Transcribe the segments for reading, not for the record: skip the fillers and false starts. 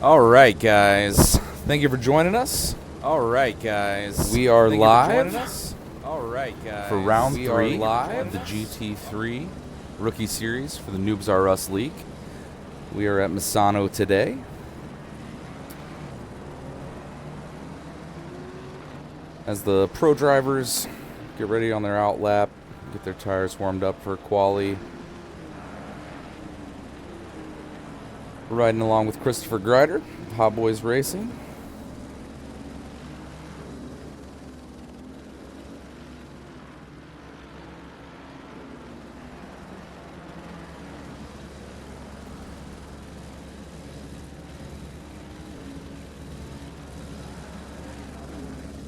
All right, guys. Thank you for joining us. All right, guys. We are live. All right, guys. For round 3 of the GT3 rookie series for the Noobs R Us League. We are at Misano today. As the pro drivers get ready on their out lap, get their tires warmed up for quali. We're riding along with Christopher Grider, Hot Boys Racing.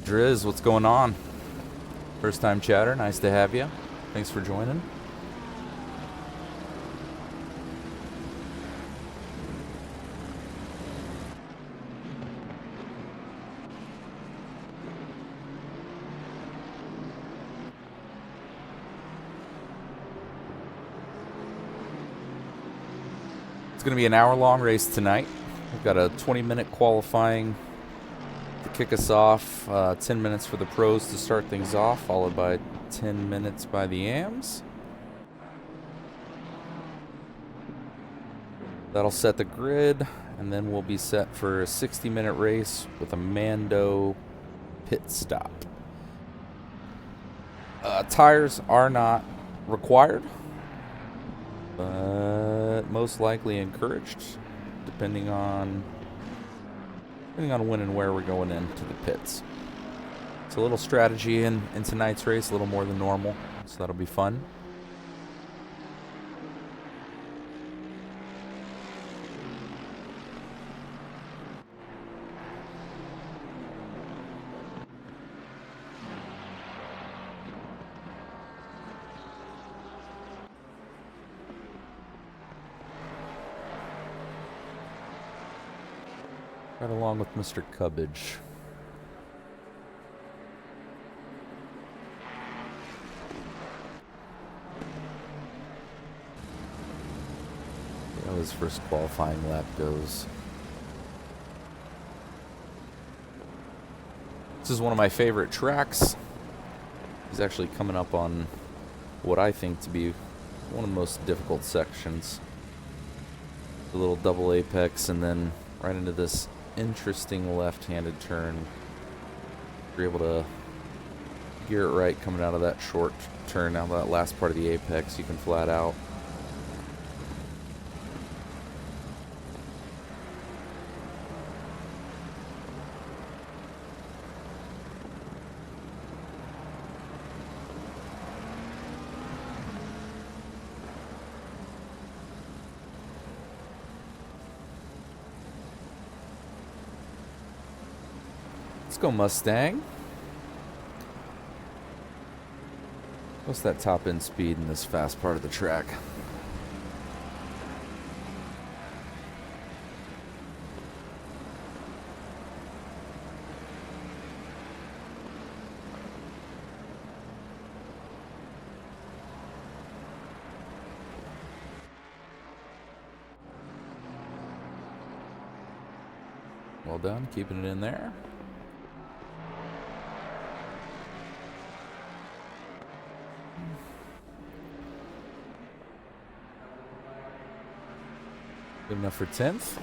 Driz, what's going on? First time chatter, nice to have you. Thanks for joining. It's going to be an hour-long race tonight. We've got a 20-minute qualifying to kick us off, 10 minutes for the pros to start things off, followed by 10 minutes by the AMs. That'll set the grid, and then we'll be set for a 60-minute race with a Mando pit stop. Tires are not required, but most likely encouraged, depending on when and where we're going into the pits. It's a little strategy in tonight's race, a little more than normal, so that'll be fun. Right along with Mr. Cubbage. See how his first qualifying lap goes. This is one of my favorite tracks. He's actually coming up on what I think to be one of the most difficult sections. The little double apex and then right into this interesting left-handed turn. You're able to gear it right coming out of that short turn. Now that last part of the apex, you can flat out. Let's go Mustang. What's that top end speed in this fast part of the track? Well done, keeping it in there. Good enough for 10th.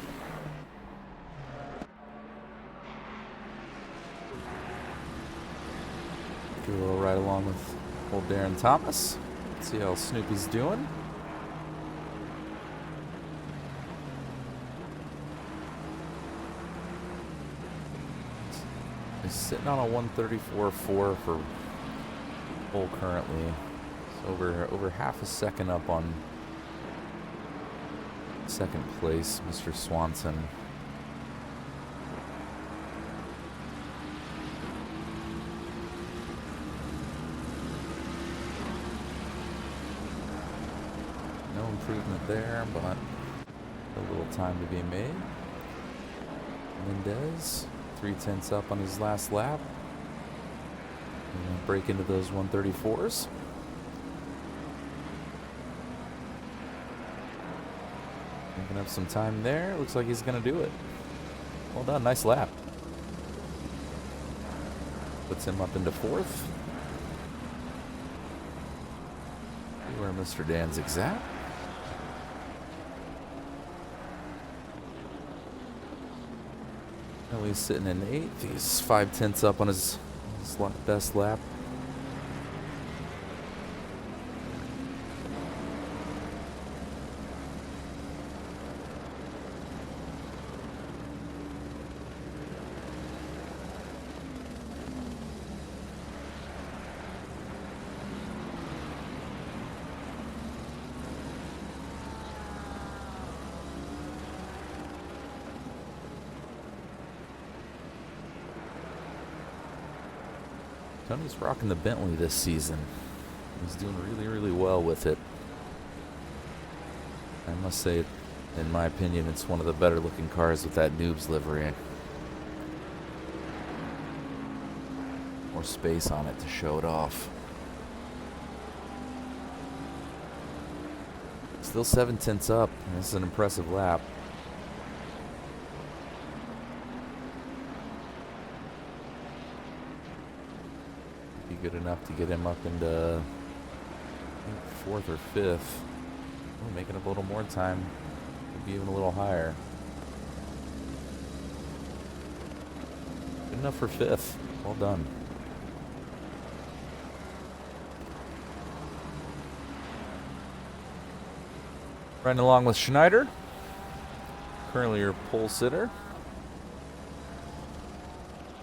Do a little ride along with old Darren Thomas. See how Snoopy's doing. He's sitting on a 134.4 for pole currently. So over half a second up on second place, Mr. Swanson. No improvement there, but a little time to be made. Mendez, 3/10 up on his last lap. And break into those 134s. Gonna have some time there. Looks like he's gonna do it. Well done, nice lap. Puts him up into 4th. See where Mr. Danzig's at. He's sitting in 8th. He's 5/10 up on his best lap. Tony's rocking the Bentley this season. He's doing really, really well with it. I must say, in my opinion, it's one of the better looking cars with that Noobs livery. More space on it to show it off. Still 7/10 up. This is an impressive lap. Good enough to get him up into 4th or 5th. Oh, making up a little more time. Could be even a little higher. Good enough for 5th. Well done. Running along with Schneider. Currently your pole sitter.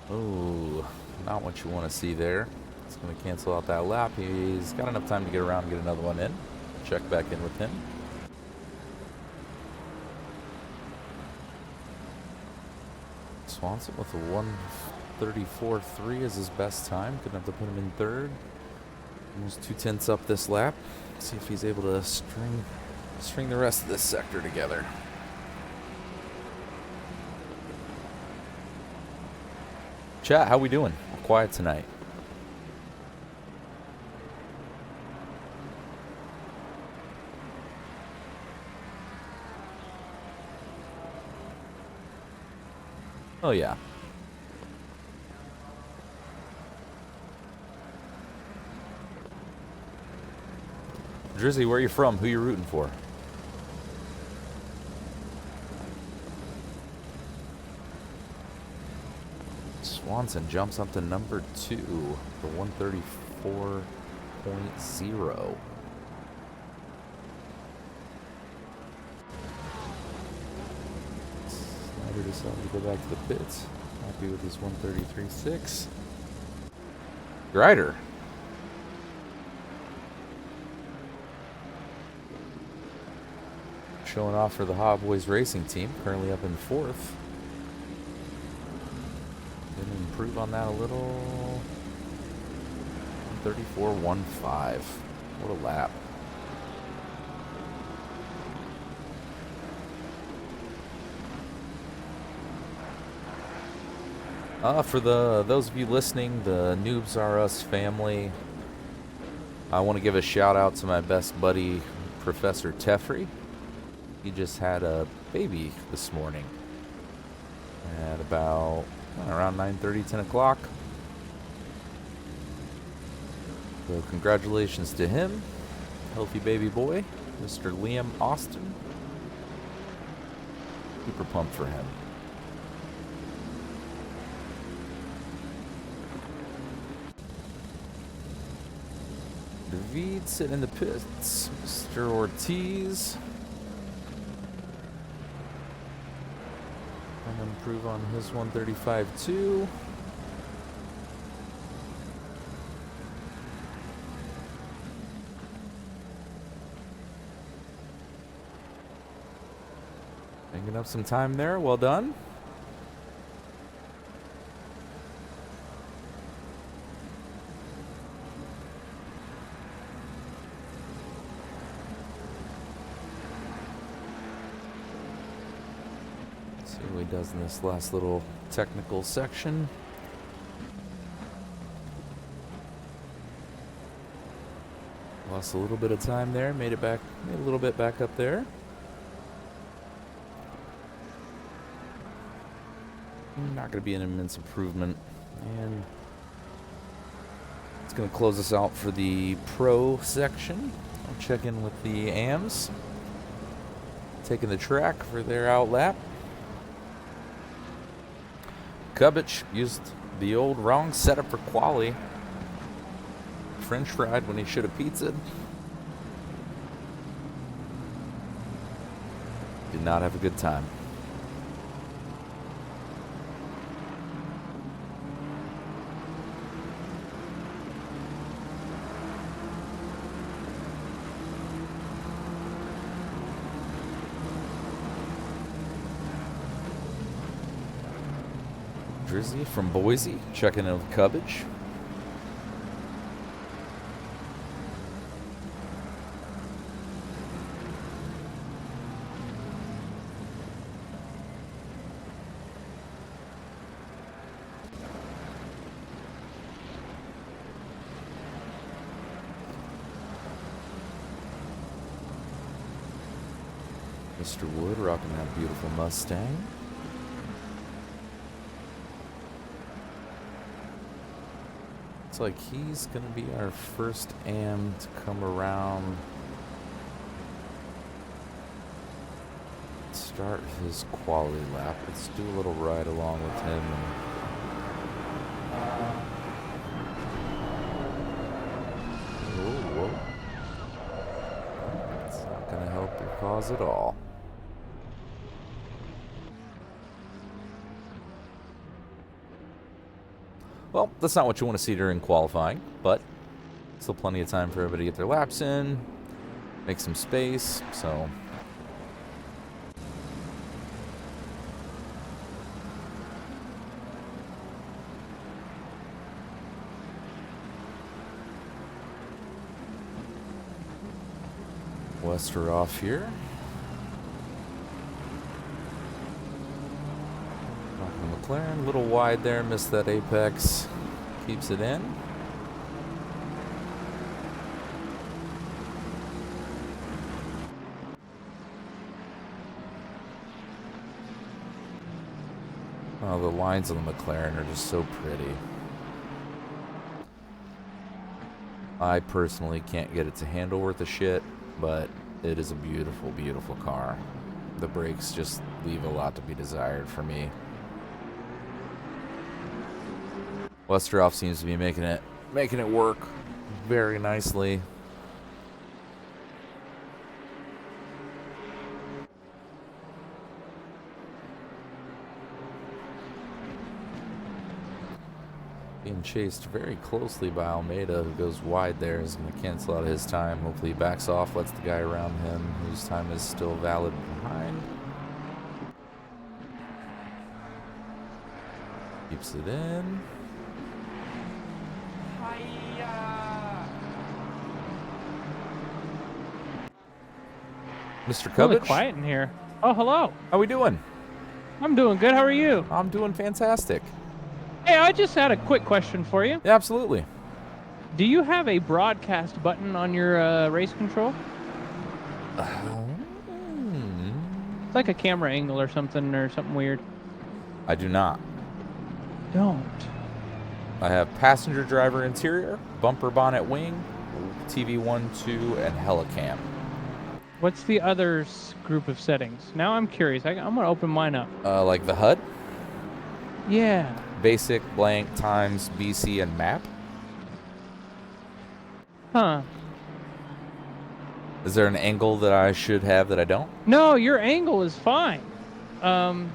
Oh, not what you want to see there. It's going to cancel out that lap. He's got enough time to get around and get another one in. Check back in with him. Swanson with a 1:34.3 is his best time. Good enough to put him in 3rd. Almost 2/10 up this lap. See if he's able to string the rest of this sector together. Chat, how we doing? Quiet tonight. Oh, yeah. Drizzy, where are you from? Who you rooting for? Swanson jumps up to number 2 for 134.0. Decided to go back to the pits. Happy with his 133.6. Grider. Showing off for the Hot Boys Racing Team. Currently up in 4th. Gonna improve on that a little. 134.15. What a lap. For those of you listening, the Noobs Are Us family, I want to give a shout out to my best buddy, Professor Teffrey. He just had a baby this morning at about around 9:30, 10 o'clock. So congratulations to him. Healthy baby boy, Mr. Liam Austin. Super pumped for him. David sitting in the pits. Mr. Ortiz. I'm going to improve on his 135.2. Making up some time there. Well done. Does in this last little technical section. Lost a little bit of time there, made a little bit back up there. Not going to be an immense improvement. And it's going to close us out for the pro section. I'll check in with the AMs. Taking the track for their out lap. Kubich used the old wrong setup for quali. French fried when he should have pizzaed. Did not have a good time. Drizzy from Boise, checking in with Kubich. Mr. Wood rocking that beautiful Mustang. Looks like he's going to be our first AM to come around. Start his quality lap. Let's do a little ride along with him. Whoa. It's not going to help your cause at all. Well, that's not what you want to see during qualifying, but still plenty of time for everybody to get their laps in, make some space, so. Wester off here. McLaren, a little wide there, missed that apex, keeps it in. Oh, the lines on the McLaren are just so pretty. I personally can't get it to handle worth a shit, but it is a beautiful, beautiful car. The brakes just leave a lot to be desired for me. Westerhoff seems to be making it work very nicely. Being chased very closely by Almeida, who goes wide there, is going to cancel out his time. Hopefully he backs off, lets the guy around him whose time is still valid behind. Keeps it in. Mr. Kubich? Really quiet in here. Oh, hello. How we doing? I'm doing good. How are you? I'm doing fantastic. Hey, I just had a quick question for you. Yeah, absolutely. Do you have a broadcast button on your race control? It's like a camera angle or something weird. I do not. Don't. I have passenger driver interior, bumper bonnet wing, TV 1, 2, and helicam. What's the other group of settings? Now I'm curious. I'm going to open mine up. Like the HUD? Yeah. Basic, blank, times, BC, and map. Huh. Is there an angle that I should have that I don't? No, your angle is fine. Can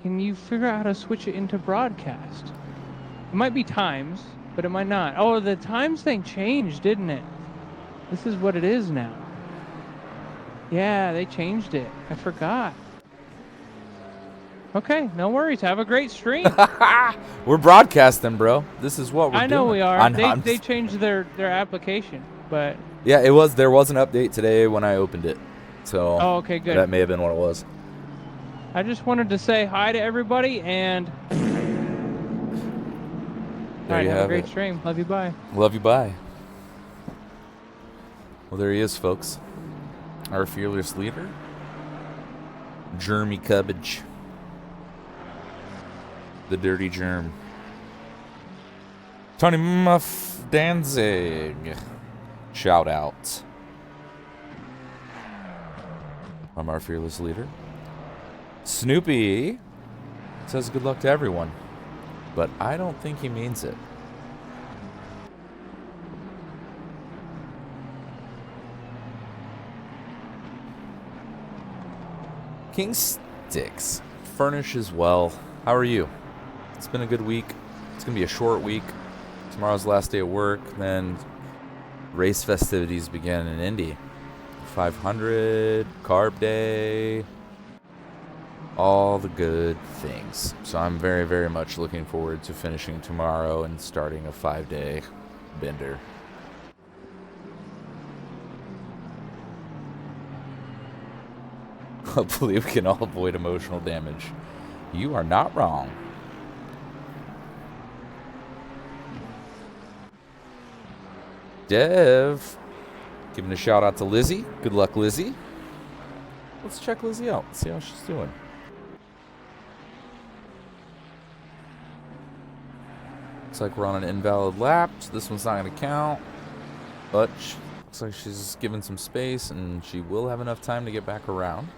you figure out how to switch it into broadcast? It might be times, but it might not. Oh, the times thing changed, didn't it? This is what it is now. Yeah, they changed it. I forgot. Okay, no worries. Have a great stream. We're broadcasting, bro. This is what we're doing. I know we are. They changed their application, but... Yeah, there was an update today when I opened it. So oh, okay, good. That may have been what it was. I just wanted to say hi to everybody, and... There you have a great it. stream. Love you, bye. Love you, bye. Well, there he is, folks. Our fearless leader, Jeremy Kubich. The dirty germ. Tony Muff Danzig. Shout out. I'm our fearless leader. Snoopy says good luck to everyone, but I don't think he means it. King Sticks. Furnish as well. How are you? It's been a good week. It's going to be a short week. Tomorrow's the last day of work. Then race festivities begin in Indy. 500, carb day, all the good things. So I'm very, very much looking forward to finishing tomorrow and starting a 5-day bender. Hopefully we can all avoid emotional damage. You are not wrong. Dev, giving a shout out to Lizzie. Good luck, Lizzie. Let's check Lizzie out. See how she's doing. Looks like we're on an invalid lap, so this one's not going to count. But looks like she's given some space, and she will have enough time to get back around.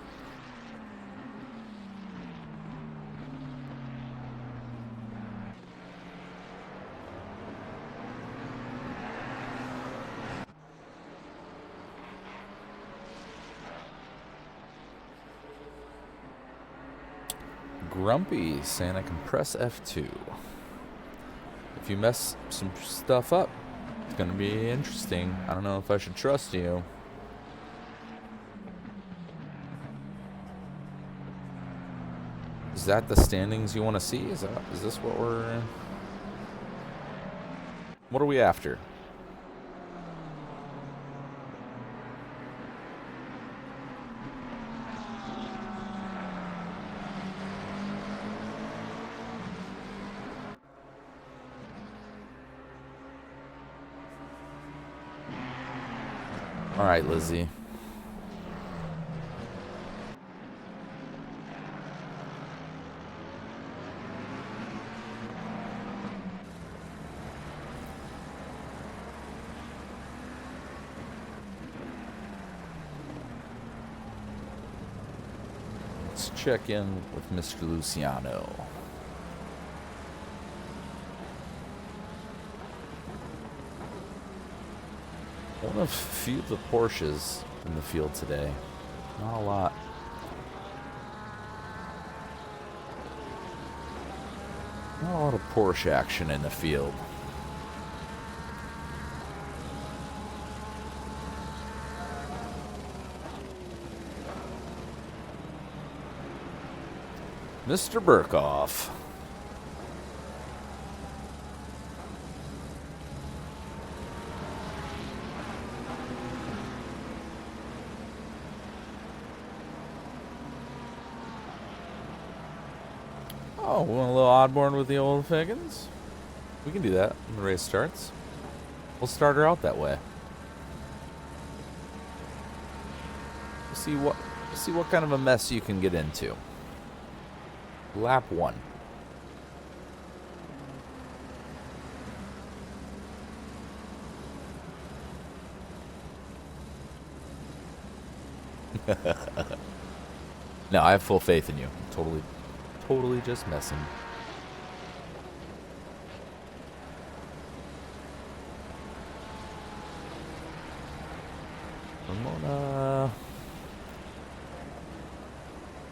Grumpy saying I can press F2. If you mess some stuff up, it's going to be interesting. I don't know if I should trust you. Is that the standings you want to see? Is this what we're... What are we after? All right, Lizzie. Let's check in with Mr. Luciano. One of few of the Porsches in the field today. Not a lot. Not a lot of Porsche action in the field. Mr. Burkhoff. Oh, we want a little oddborn with the old Figgins? We can do that when the race starts. We'll start her out that way. See what kind of a mess you can get into. Lap 1. No, I have full faith in you. Totally just messing. Ramona.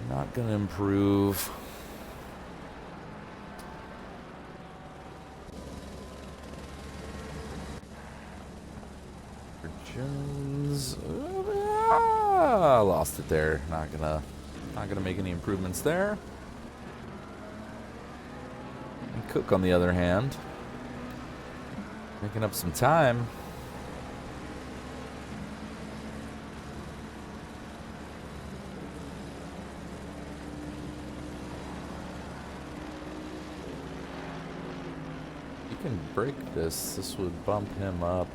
Not gonna improve. Jones. Lost it there. Not gonna make any improvements there. And Cook, on the other hand, making up some time. You can break this. This would bump him up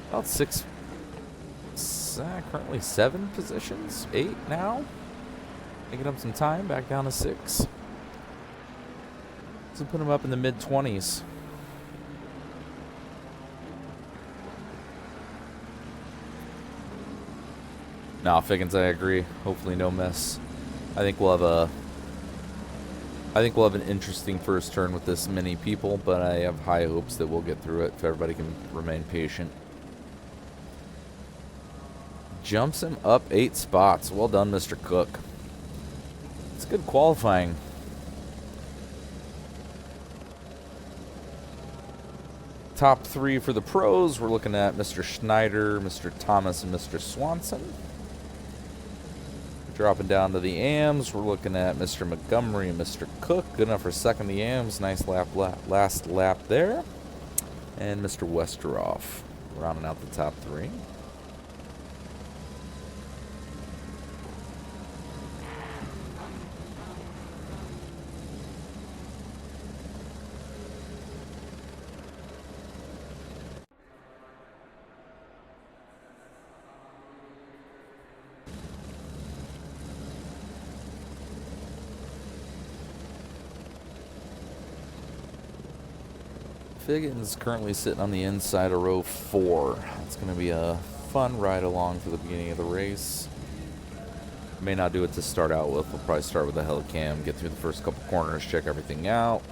about 6. Currently 7 positions, 8 now. Making up some time, back down to 6. So put him up in the mid-20s. Nah, Figgins, I agree. Hopefully no mess. I think we'll have an interesting first turn with this many people, but I have high hopes that we'll get through it if everybody can remain patient. Jumps him up 8 spots. Well done, Mr. Cook. It's good qualifying. Top 3 for the pros. We're looking at Mr. Schneider, Mr. Thomas, and Mr. Swanson. Dropping down to the AMs, we're looking at Mr. Montgomery and Mr. Cook. Good enough for second the AMs. Nice last lap there. And Mr. Westeroff rounding out the top 3. Figgins currently sitting on the inside of row 4. It's going to be a fun ride along for the beginning of the race. May not do it to start out with. We'll probably start with the helicam, get through the first couple corners, check everything out,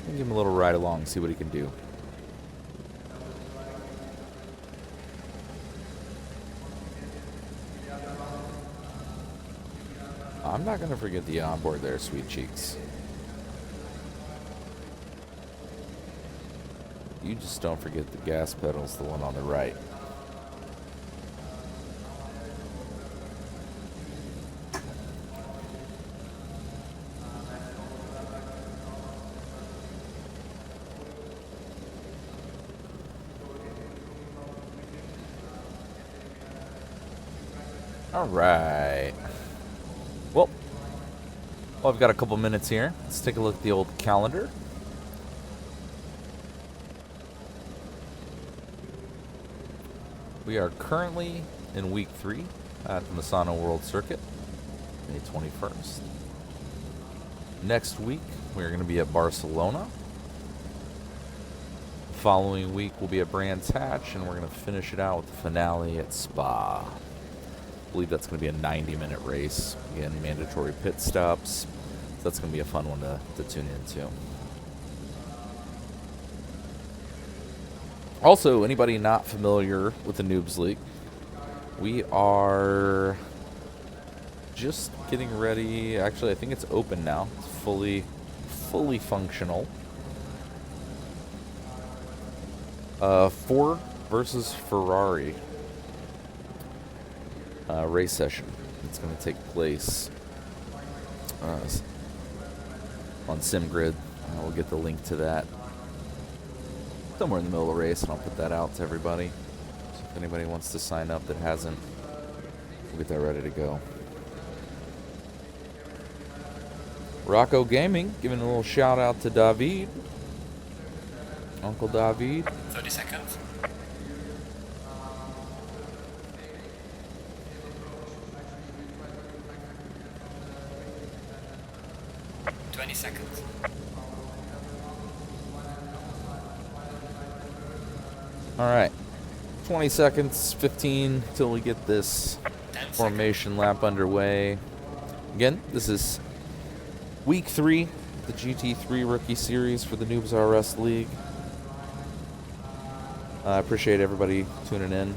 and give him a little ride along, see what he can do. I'm not going to forget the onboard there, sweet cheeks. You just don't forget the gas pedals, the one on the right. All right. Well, I've got a couple minutes here. Let's take a look at the old calendar. We are currently in week 3 at the Misano World Circuit, May 21st. Next week, we're going to be at Barcelona. The following week, we'll be at Brands Hatch, and we're going to finish it out with the finale at Spa. I believe that's going to be a 90-minute race. Again, mandatory pit stops. So that's going to be a fun one to tune into. Also, anybody not familiar with the Noobs League, we are just getting ready. Actually, I think it's open now. It's fully functional. Ford versus Ferrari race session. It's going to take place on SimGrid. We'll get the link to that somewhere in the middle of the race, and I'll put that out to everybody. So if anybody wants to sign up that hasn't, we'll get that ready to go. Rocco Gaming, giving a little shout out to David. Uncle David. 30 seconds. Seconds. All right, 20 seconds, 15 till we get this formation lap underway. Again, this is week 3, the GT3 Rookie Series for the Noobs RS League. I appreciate everybody tuning in.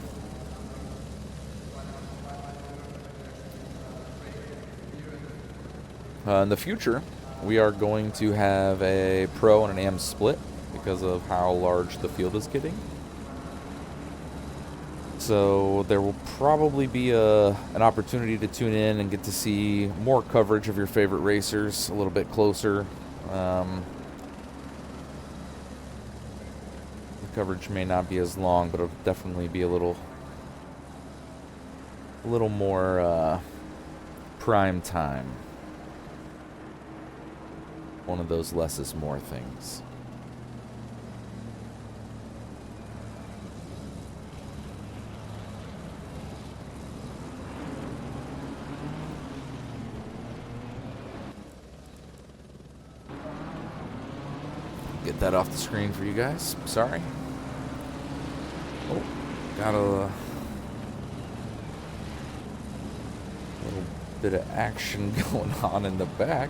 In the future, we are going to have a pro and an AM split because of how large the field is getting. So there will probably be an opportunity to tune in and get to see more coverage of your favorite racers a little bit closer. The coverage may not be as long, but it'll definitely be a little more prime time. One of those less is more things. that off the screen for you guys. Sorry. Oh, got a little bit of action going on in the back.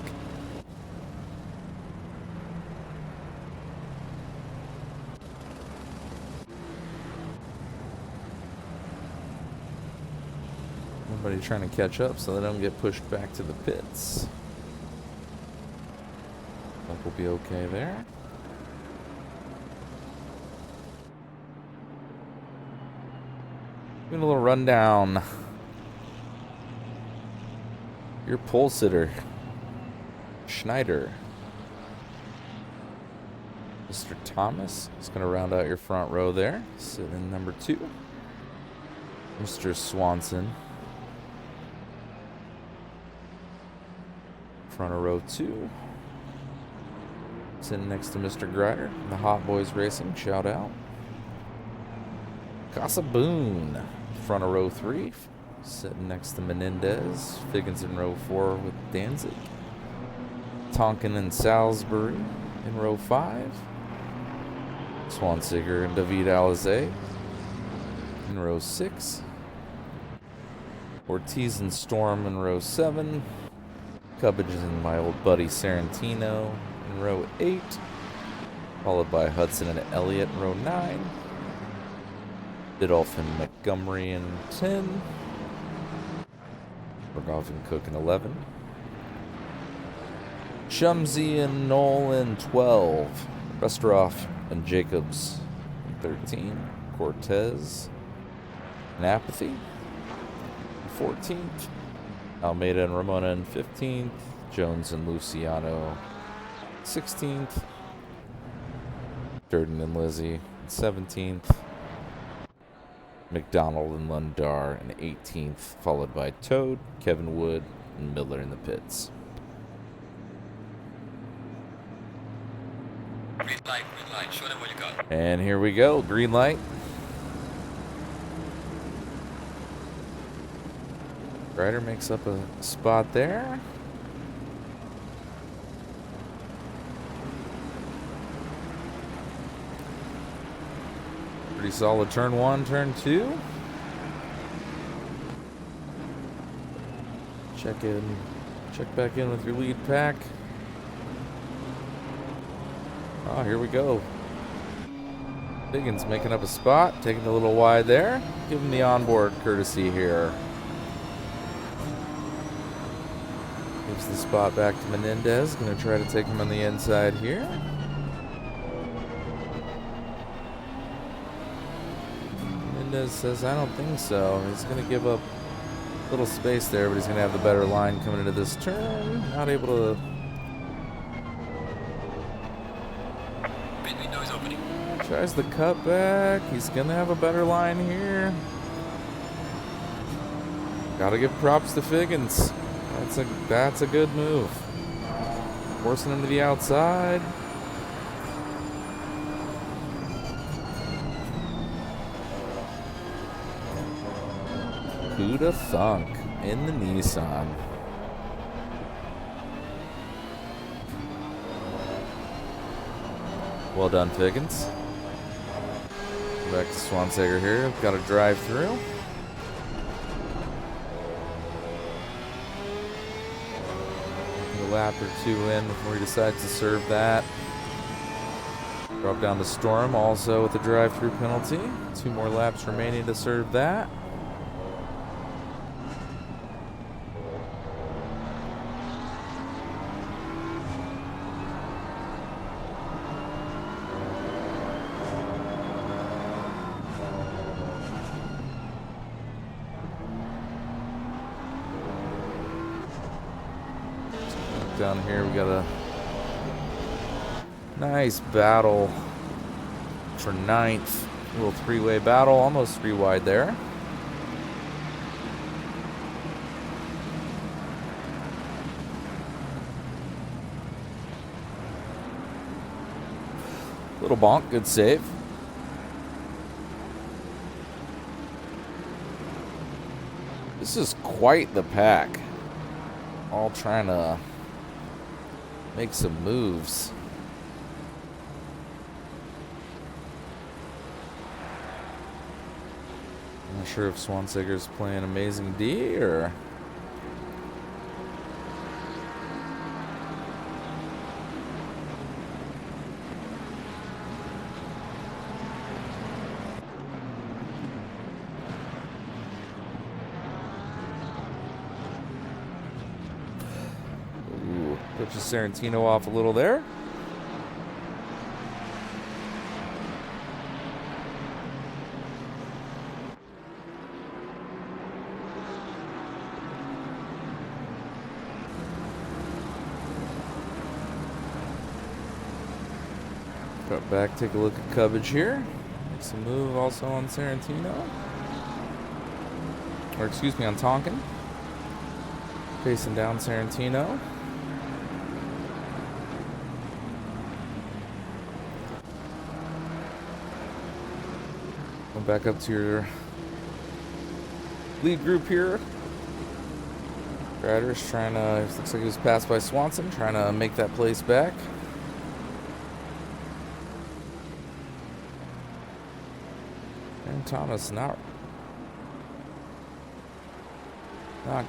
Everybody trying to catch up so they don't get pushed back to the pits. I think we'll be okay there. Doing a little rundown. Your pole sitter, Schneider. Mr. Thomas is going to round out your front row there. Sitting in number 2. Mr. Swanson. Front of row 2. Sitting next to Mr. Grider. The Hot Boys Racing. Shout out. Casa Boone. Front of row 3. Sitting next to Menendez. Figgins in row 4 with Danzig. Tonkin and Salisbury in row 5. Swansiger and David Alizé in row 6. Ortiz and Storm in row 7. Cubbage and my old buddy Sarantino in row 8. Followed by Hudson and Elliott in row 9. Biddulph and Montgomery in 10. Berghoff and Cook in 11. Chumsey and Knoll in 12. Restroff and Jacobs in 13. Cortez and Apathy in 14th. Almeida and Ramona in 15th. Jones and Luciano 16th. Durden and Lizzie in 17th. McDonald and Lundar in 18th, followed by Toad, Kevin Wood, and Miller in the pits. Green light, show them what you got. And here we go, green light. Ryder makes up a spot there. Pretty solid turn 1, turn 2. Check back in with your lead pack. Oh, here we go. Biggins making up a spot, taking a little wide there. Give him the onboard courtesy here. Gives the spot back to Menendez. Going to try to take him on the inside here. Menendez says, I don't think so. He's going to give up a little space there, but he's going to have the better line coming into this turn. Not able to... Pit window is opening. Tries the cut back. He's going to have a better line here. Got to give props to Figgins. That's a good move. Forcing him to the outside. Who'da thunk in the Nissan. Well done, Figgins. Back to Swansager here. Got a drive through. A lap or 2 in before he decides to serve that. Drop down to Storm also with a drive-through penalty. 2 more laps remaining to serve that. Down here we got a nice battle for 9th. A little 3-way battle, almost 3 wide there. Little bonk, good save. This is quite the pack. All trying to make some moves. Not sure if Swanseger's playing Amazing D or... Ooh, pushes Sarantino off a little there. Cut back, take a look at Cubbage here. Makes a move also on Sarantino. Or excuse me, on Tonkin. Facing down Sarantino. Go back up to your lead group here. Riders trying to, looks like he was passed by Swanson, trying to make that place back. And Thomas not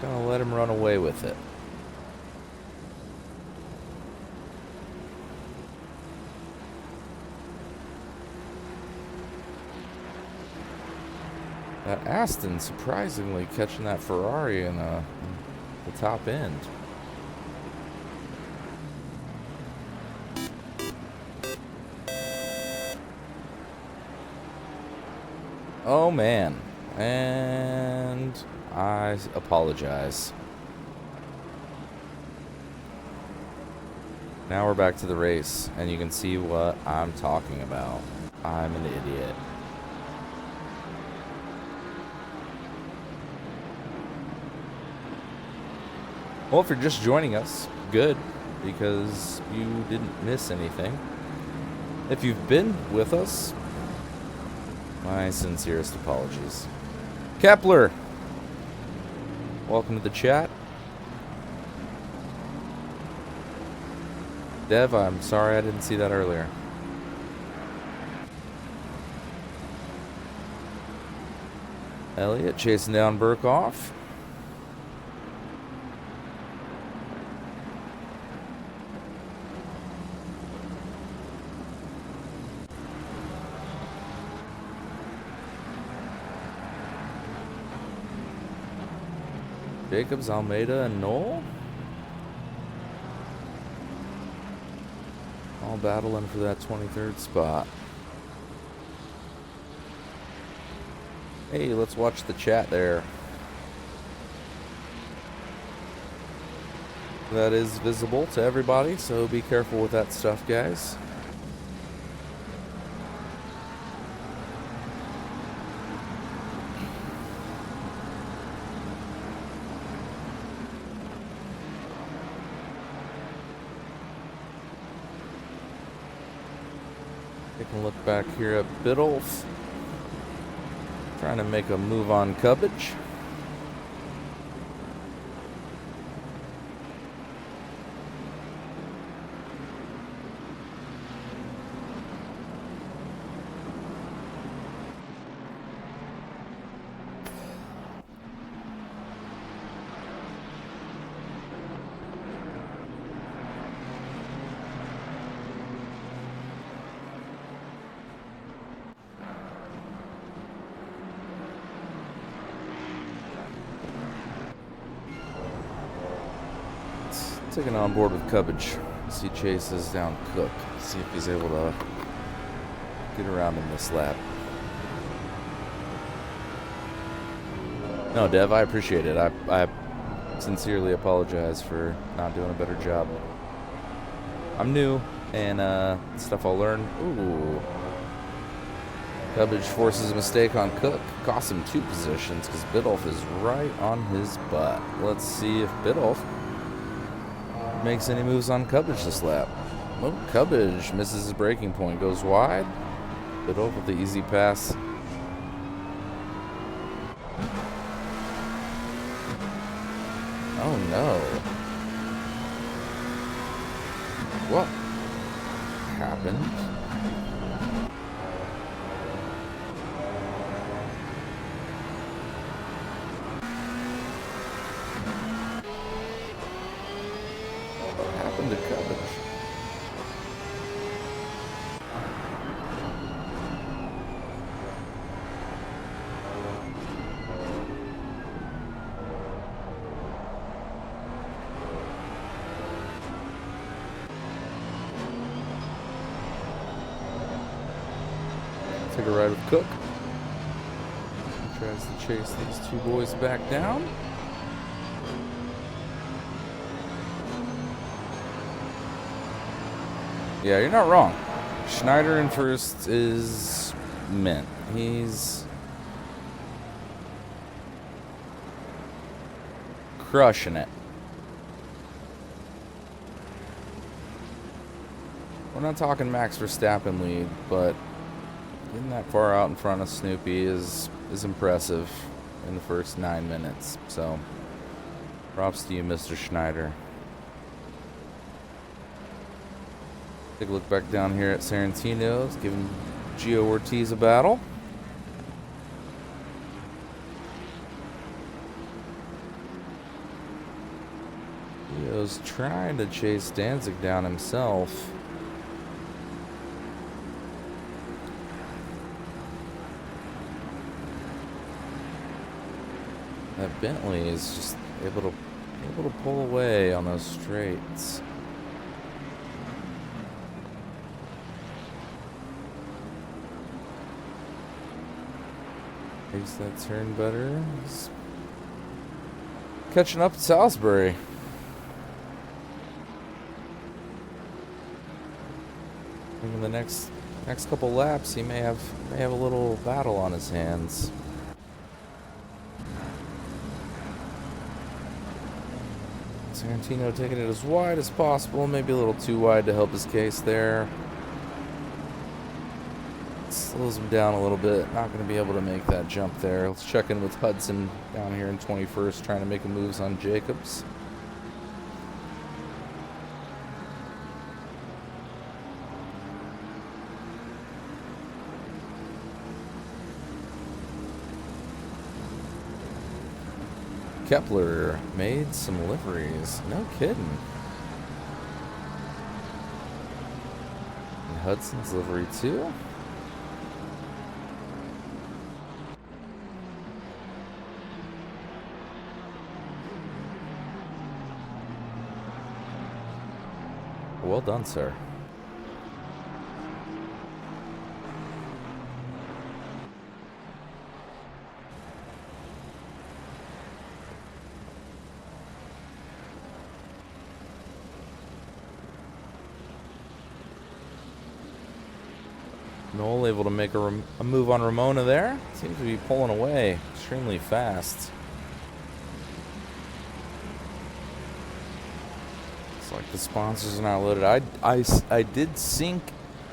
gonna let him run away with it. That Aston surprisingly catching that Ferrari in the top end. Oh man, and I apologize. Now we're back to the race, and you can see what I'm talking about. I'm an idiot. Well, if you're just joining us, good, because you didn't miss anything. If you've been with us, my sincerest apologies. Kepler, welcome to the chat. Dev, I'm sorry I didn't see that earlier. Elliott chasing down Burkhoff. Jacobs, Almeida, and Knoll all battling for that 23rd spot. Hey, let's watch the chat there. That is visible to everybody, so be careful with that stuff, guys. Taking a look back here at Biddulph. Trying to make a move on Cubbage. Taking on board with Cubbage. See chases down Cook. See if he's able to get around in this lap. No, Dev, I appreciate it. I sincerely apologize for not doing a better job. I'm new, and stuff I'll learn. Ooh. Cubbage forces a mistake on Cook. Costs him 2 positions because Biddulph is right on his butt. Let's see if Biddulph makes any moves on Cubbage this lap. Oh, Cubbage misses his braking point, goes wide. Biddulph with the easy pass. Oh no. What happened? take a ride with Cook. He tries to chase these two boys back down. Yeah, you're not wrong. Schneider in first is mint. He's crushing it. We're not talking Max Verstappen lead, but getting that far out in front of Snoopy is impressive in the first 9 minutes. So, props to you, Mr. Schneider. Take a look back down here at Sarantino's, giving Gio Ortiz a battle. Gio's trying to chase Danzig down himself. That Bentley is just able to pull away on those straights. Makes that turn better. He's catching up to Salisbury. In the next couple laps, he may have a little battle on his hands. Sarantino taking it as wide as possible, maybe a little too wide to help his case there. Slows him down a little bit. Not going to be able to make that jump there. Let's check in with Hudson down here in 21st, trying to make moves on Jacobs. Kepler made some liveries. No kidding. And Hudson's livery too. Well done, sir. Noel able to make a move on Ramona there. Seems to be pulling away extremely fast. It's like the sponsors are not loaded. I did sync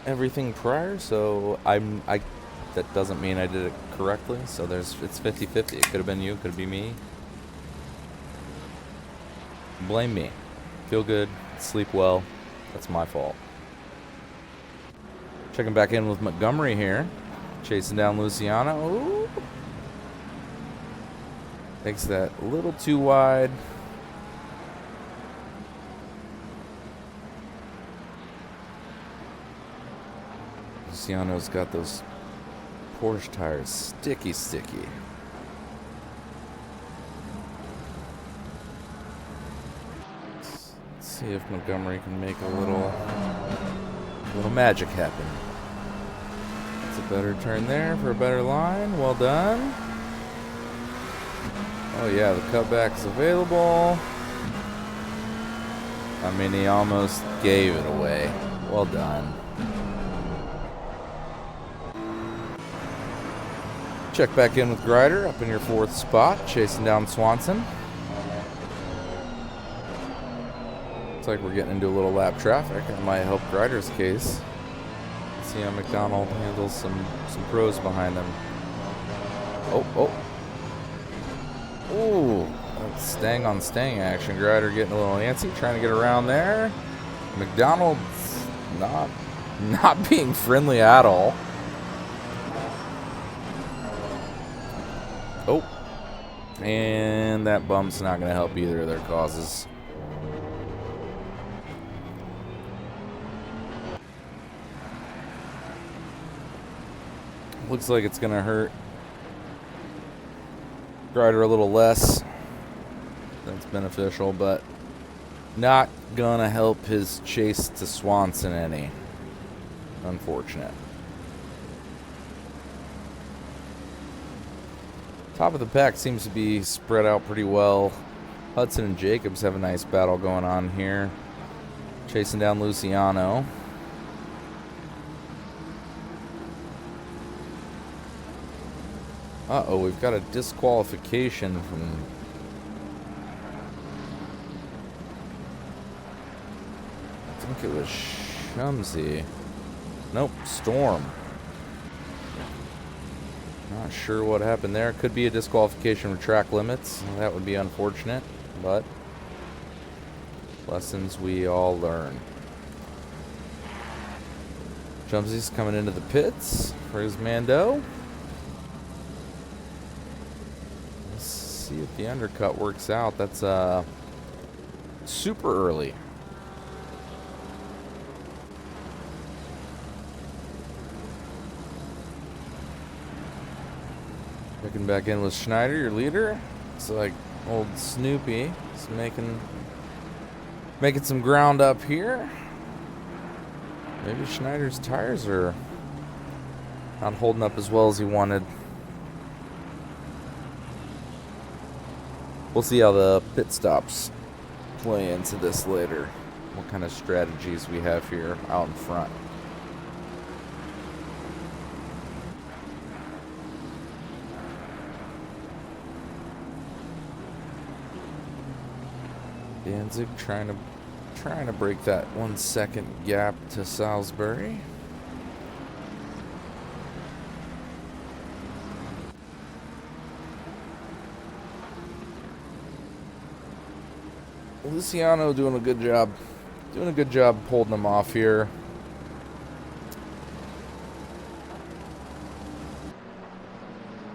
everything prior, so that doesn't mean I did it correctly. So it's 50-50. It could have been you, could be me. Blame me. Feel good, sleep well. That's my fault. Checking back in with Montgomery here. Chasing down Luciano. Ooh. Takes that a little too wide. Luciano's got those Porsche tires sticky. Let's see if Montgomery can make a little magic happen. It's a better turn there for a better line. Well done. Oh yeah, the cutback is available. I mean, he almost gave it away. Well done. Check back in with Grider up in your 4th spot, chasing down Swanson. Looks like we're getting into a little lap traffic. That might help Grider's case. Let's see how McDonald handles some pros behind him. Oh. Ooh, that's stang on stang action. Grider getting a little antsy, trying to get around there. McDonald's not being friendly at all. Oh, and that bump's not going to help either of their causes. Looks like it's going to hurt Grider a little less. That's beneficial, but not going to help his chase to Swanson any. Unfortunate. Top of the pack seems to be spread out pretty well. Hudson and Jacobs have a nice battle going on here. Chasing down Luciano. Uh-oh, we've got a disqualification from... I think it was Shumsey. Nope, Storm. Not sure what happened there. Could be a disqualification for track limits. That would be unfortunate, but lessons we all learn. Shumsey's coming into the pits for his Mando. Let's see if the undercut works out. That's super early. Checking back in with Schneider, your leader. It's like old Snoopy is making some ground up here. Maybe Schneider's tires are not holding up as well as he wanted. We'll see how the pit stops play into this later. What kind of strategies we have here out in front. Danzig trying to break that 1 second gap to Salisbury. Luciano doing a good job. Holding him off here.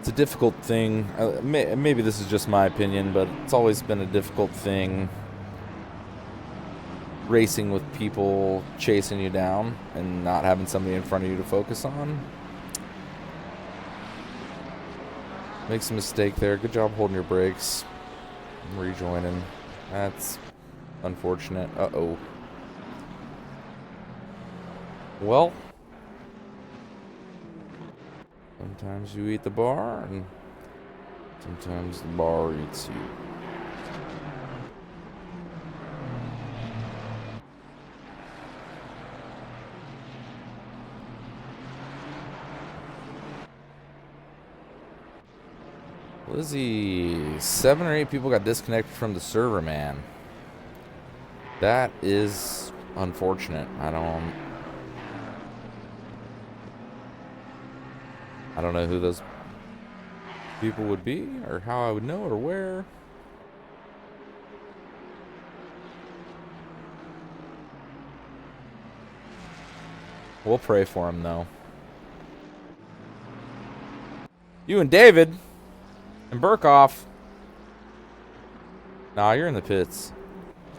It's a difficult thing. Maybe this is just my opinion, but it's always been a difficult thing racing with people chasing you down and not having somebody in front of you to focus on. Makes a mistake there. Good job holding your brakes. Rejoining. That's unfortunate. Uh-oh. Well, sometimes you eat the bar, and sometimes the bar eats you. Lizzie, 7 or 8 people got disconnected from the server, man. That is unfortunate. I don't know who those people would be, or how I would know, or where. We'll pray for him, though. You and David and Burkhoff. Nah, you're in the pits.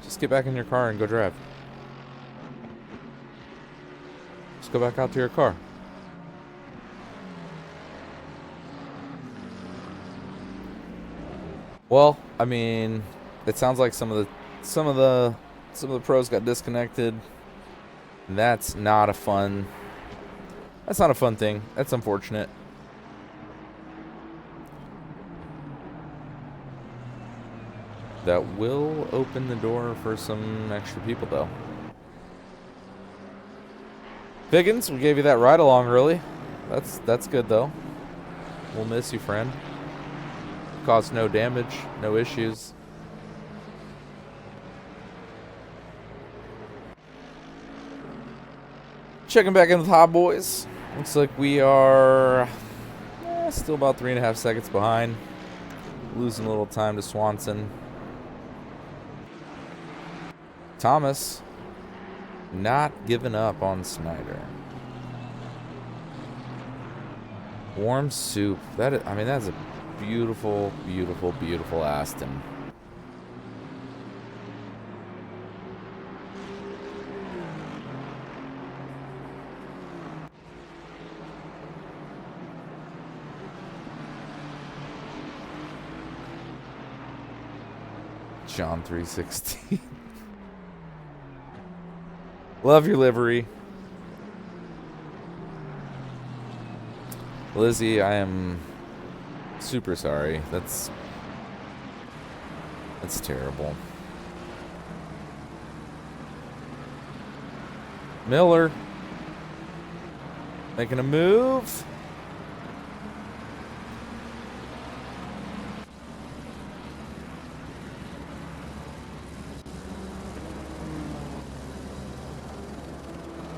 Just get back in your car and go drive. Just go back out to your car. Well, I mean, it sounds like some of the pros got disconnected. That's not a fun thing. That's unfortunate. That will open the door for some extra people, though. Figgins, we gave you that ride along early. That's good, though. We'll miss you, friend. Caused no damage, no issues. Checking back in with Hot Boys. Looks like we are still about 3.5 seconds behind. Losing a little time to Swanson. Thomas not giving up on Snyder. Warm soup. That's a beautiful, beautiful, beautiful Aston. John 316. Love your livery. Lizzie, I am Super sorry. That's terrible. Miller making a move.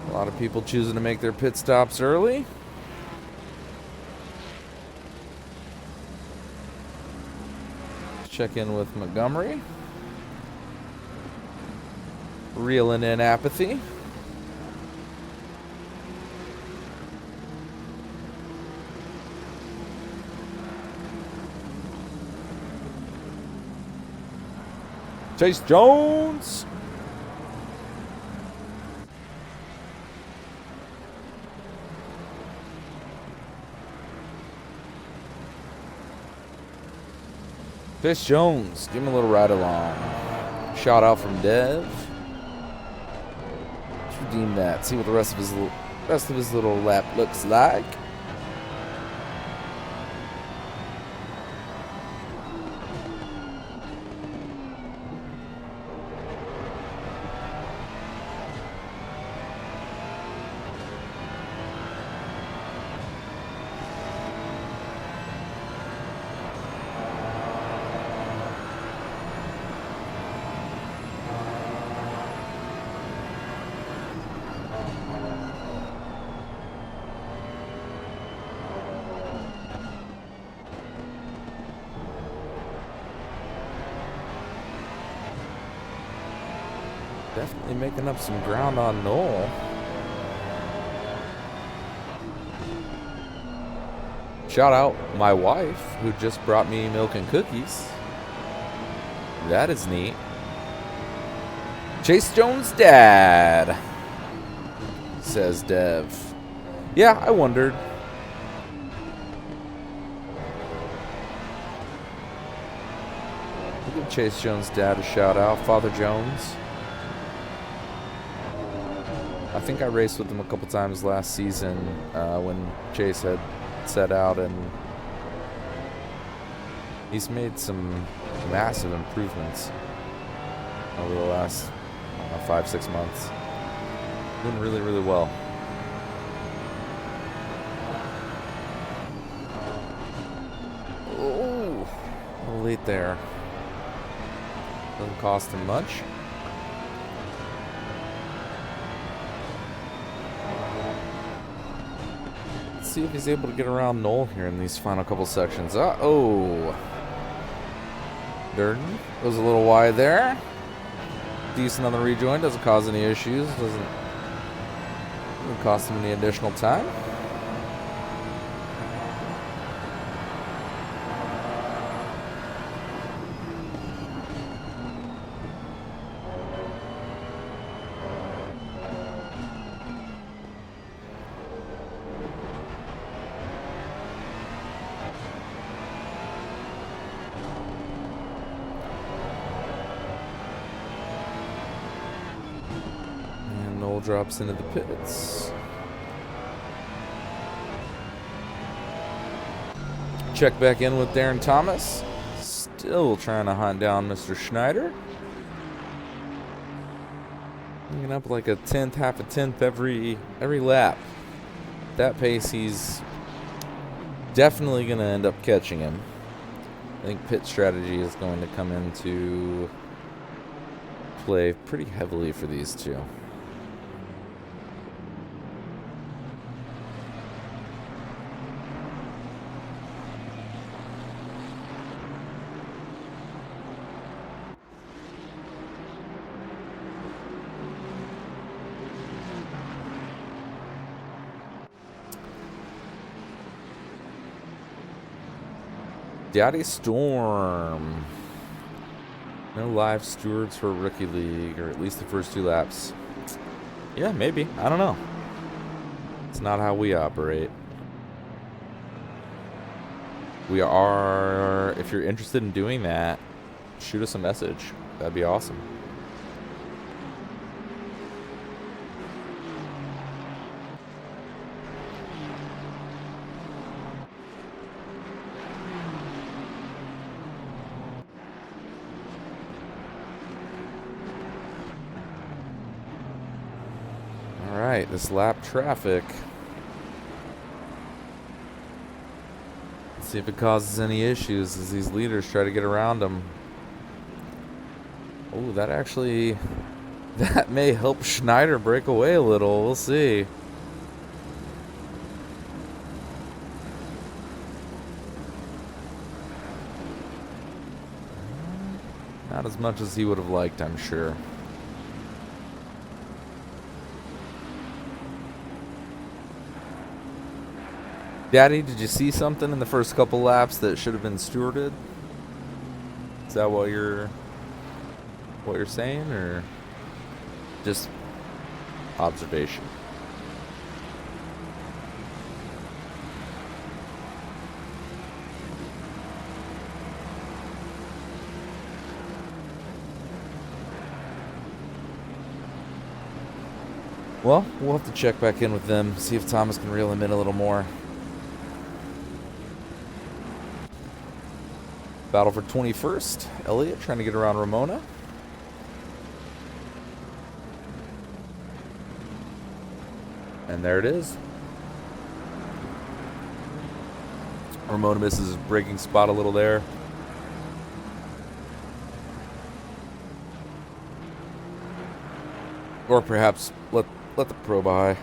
A lot of people choosing to make their pit stops early. Check in with Montgomery. Reeling in apathy. Chase Jones. Fish Jones, give him a little ride along. Shout out from Dev. Let's redeem that. See what the rest of his little lap looks like. Definitely making up some ground on Knoll. Shout out my wife, who just brought me milk and cookies. That is neat. Chase Jones' dad, says Dev. Yeah, I wondered. We'll give Chase Jones' dad a shout out, Father Jones. I think I raced with him a couple times last season when Chase had set out, and he's made some massive improvements over the last 5-6 months. Doing really, really well. Oh, a little late there. Doesn't cost him much. See if he's able to get around Knoll here in these final couple sections. Uh-oh. Durden goes a little wide there. Decent on the rejoin. Doesn't cause any issues. Doesn't cost him any additional time. Drops into the pits. Check back in with Darren Thomas. Still trying to hunt down Mr. Schneider. Hanging up like a tenth, half a tenth every lap. At that pace, he's definitely going to end up catching him. I think pit strategy is going to come into play pretty heavily for these two. Daddy Storm. No live stewards for Rookie League, or at least the first 2 laps. Yeah, maybe. I don't know. It's not how we operate. We are, if you're interested in doing that, shoot us a message. That'd be awesome. right, this lap traffic. Let's see if it causes any issues as these leaders try to get around them. Oh, that actually... That may help Schneider break away a little. We'll see. Not as much as he would have liked, I'm sure. Daddy, did you see something in the first couple laps that should have been stewarded? Is that what you're saying, or just observation? Well, we'll have to check back in with them, see if Thomas can reel him in a little more. Battle for 21st. Elliott trying to get around Ramona. And there it is. Ramona misses his braking spot a little there. Or perhaps let the pro by.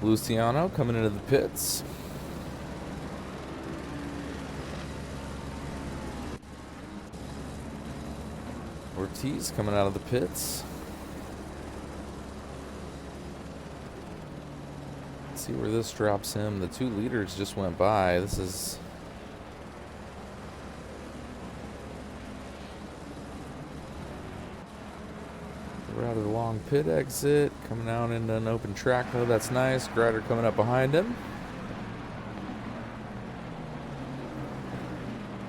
Luciano coming into the pits. Ortiz coming out of the pits. Let's see where this drops him. The two leaders just went by. This is... We're out of the long pit exit, coming out into an open track though. That's nice. Grider coming up behind him.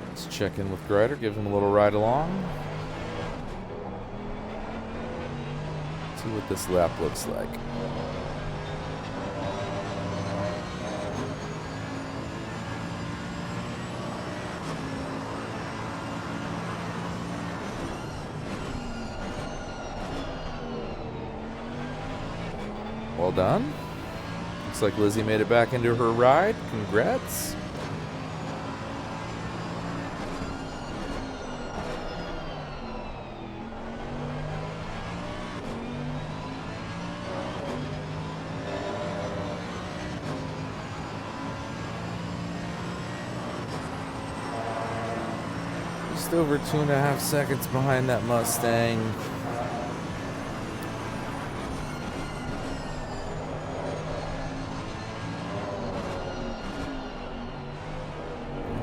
Let's check in with Grider, give him a little ride along. See what this lap looks like. Well done. Looks like Lizzie made it back into her ride. Congrats. Just over 2.5 seconds behind that Mustang.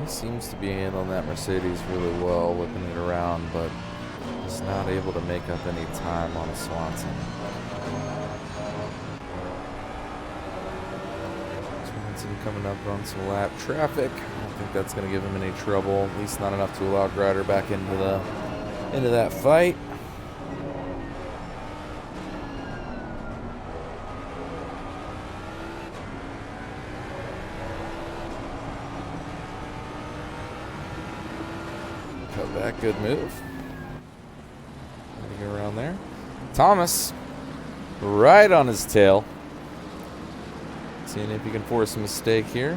Seems to be handling that Mercedes really well, whipping it around, but just not able to make up any time on a Swanson. Swanson coming up on some lap traffic. I don't think that's going to give him any trouble, at least not enough to allow Grider back into that fight. Cut back, good move. Get around there. Thomas, right on his tail. Seeing if he can force a mistake here.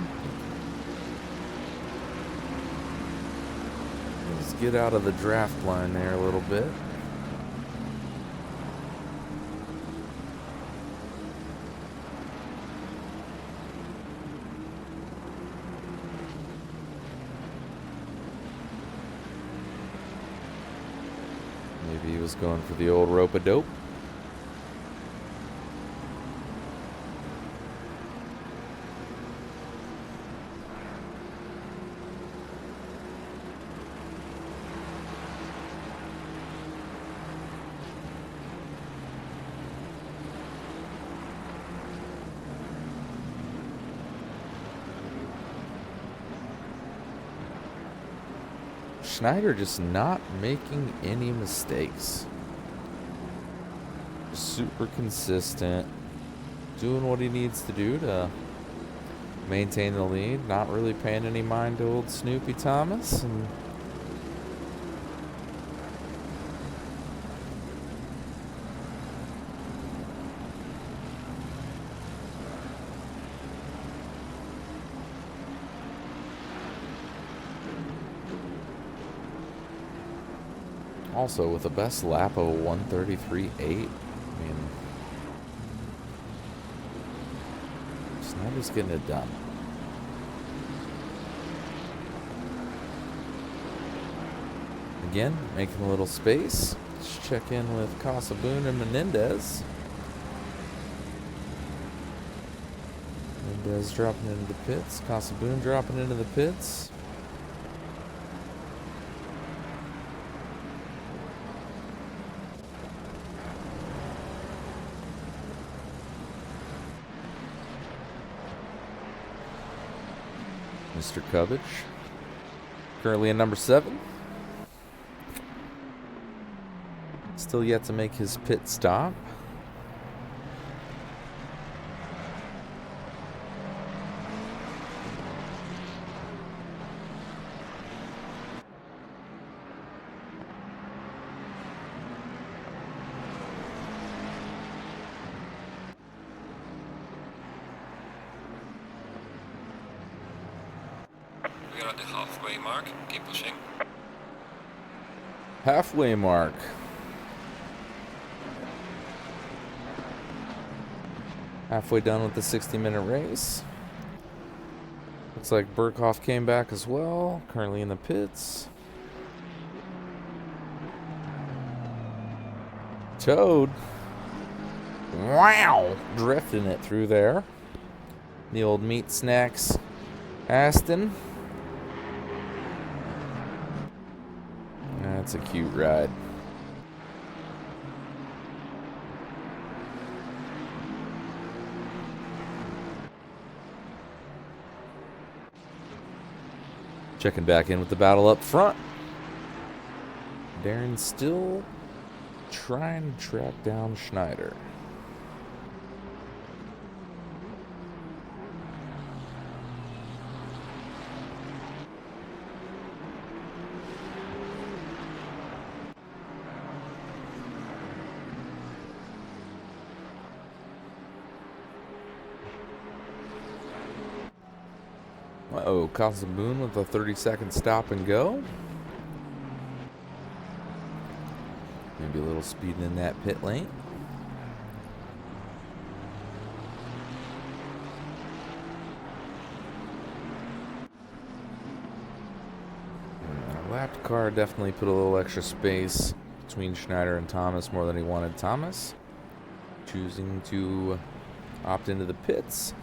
Let's get out of the draft line there a little bit. Maybe he was going for the old rope-a-dope. Schneider just not making any mistakes. Super consistent, doing what he needs to do to maintain the lead, not really paying any mind to old Snoopy Thomas. And also with a best lap of a 133.8. I mean, Snyder's getting it done. Again, making a little space. Let's check in with Casaboon and Menendez. Menendez dropping into the pits. Casaboon dropping into the pits. Mr. Cubbage, currently in number 7. Still yet to make his pit stop. We are at the halfway mark. Keep pushing. Halfway mark. Halfway done with the 60-minute race. Looks like Burkhoff came back as well. Currently in the pits. Toad. Wow. Drifting it through there. The old meat snacks. Aston. That's a cute ride. Checking back in with the battle up front. Darren's still trying to track down Schneider. Uh-oh, Casaboon with a 30-second stop and go. Maybe a little speed in that pit lane. Lapped car definitely put a little extra space between Schneider and Thomas more than he wanted Thomas. Choosing to opt into the pits.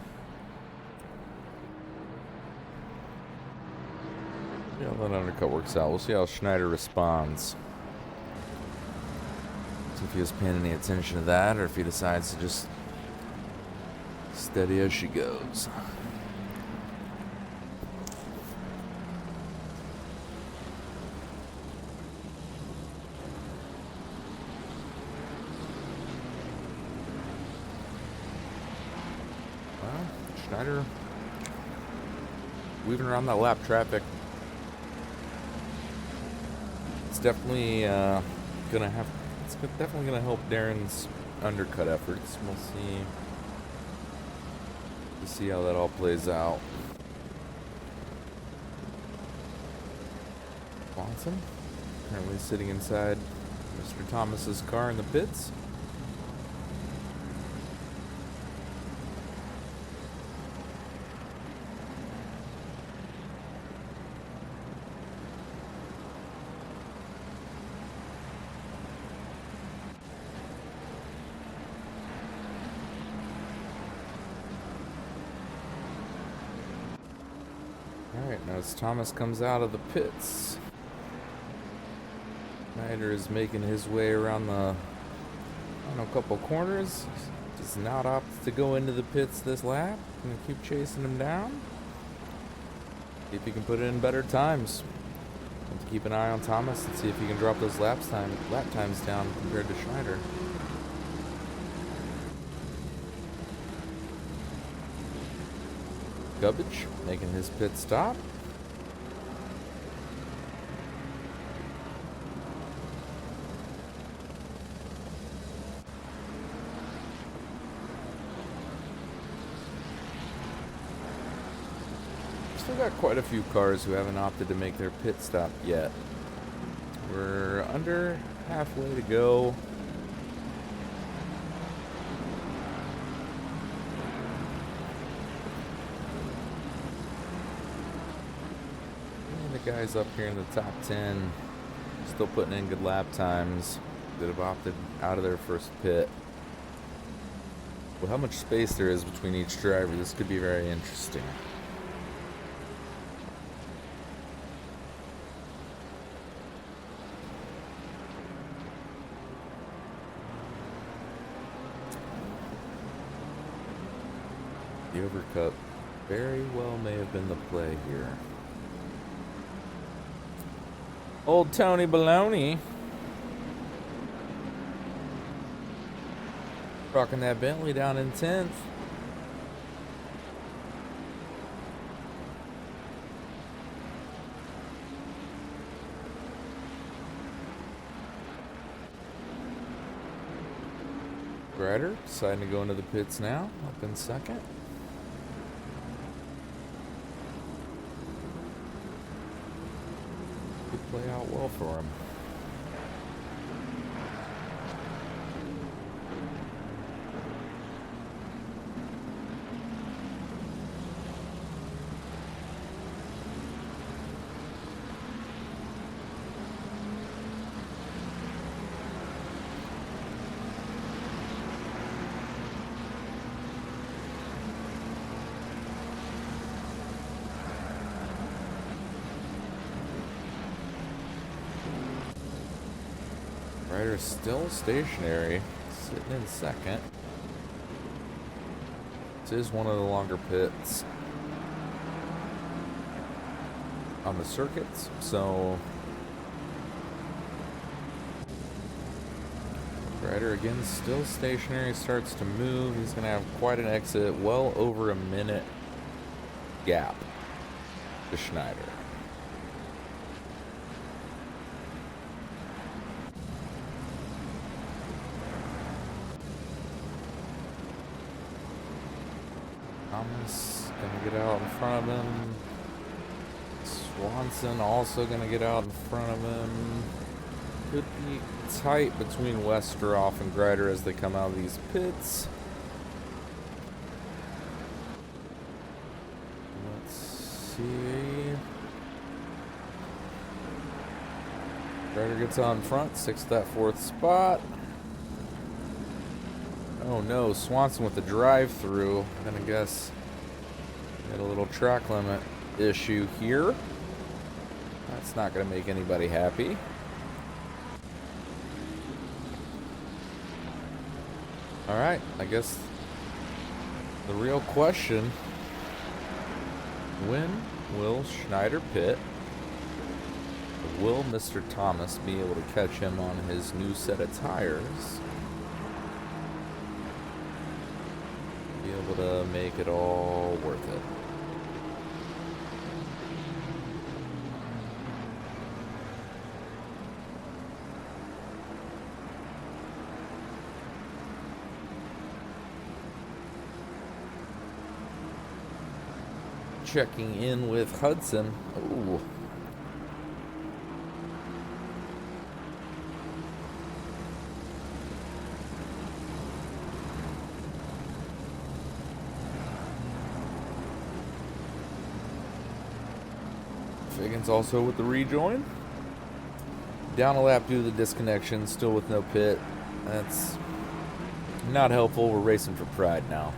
Yeah, that undercut works out. We'll see how Schneider responds. See if he was paying any attention to that or if he decides to just steady as she goes. Well, Schneider weaving around that lap traffic. Definitely definitely gonna help Darren's undercut efforts. We'll see how that all plays out. Watson currently sitting inside Mr. Thomas's car in the pits. Alright, now as Thomas comes out of the pits, Schneider is making his way around the final couple corners. Does not opt to go into the pits this lap. Gonna keep chasing him down. See if he can put in better times. Have to keep an eye on Thomas and see if he can drop those lap times down compared to Schneider. Cubbage making his pit stop. Still got quite a few cars who haven't opted to make their pit stop yet. We're under halfway to go. And the guys up here in the top 10 still putting in good lap times that have opted out of their first pit. With how much space there is between each driver, this could be very interesting. The overcut very well may have been the play here. Old Tony Baloney rocking that Bentley down in 10th. Ryder deciding to go into the pits now, up in second. Could play out well for him. Ryder's still stationary, sitting in second. This is one of the longer pits on the circuits, so Ryder again still stationary, starts to move. He's going to have quite an exit, well over a minute gap to Schneider. Thomas gonna get out in front of him. Swanson also gonna get out in front of him. Could be tight between Westerhoff and Greider as they come out of these pits. Let's see. Greider gets out in front, sticks that fourth spot. Oh no, Swanson with the drive-through. I'm gonna guess got a little track limit issue here. That's not gonna make anybody happy. Alright, I guess the real question, when will Schneider pit? Will Mr. Thomas be able to catch him on his new set of tires? Be able to make it all worth it. Checking in with Hudson. Ooh. Figgins also with the rejoin. Down a lap due to the disconnection, still with no pit. That's not helpful. We're racing for pride now.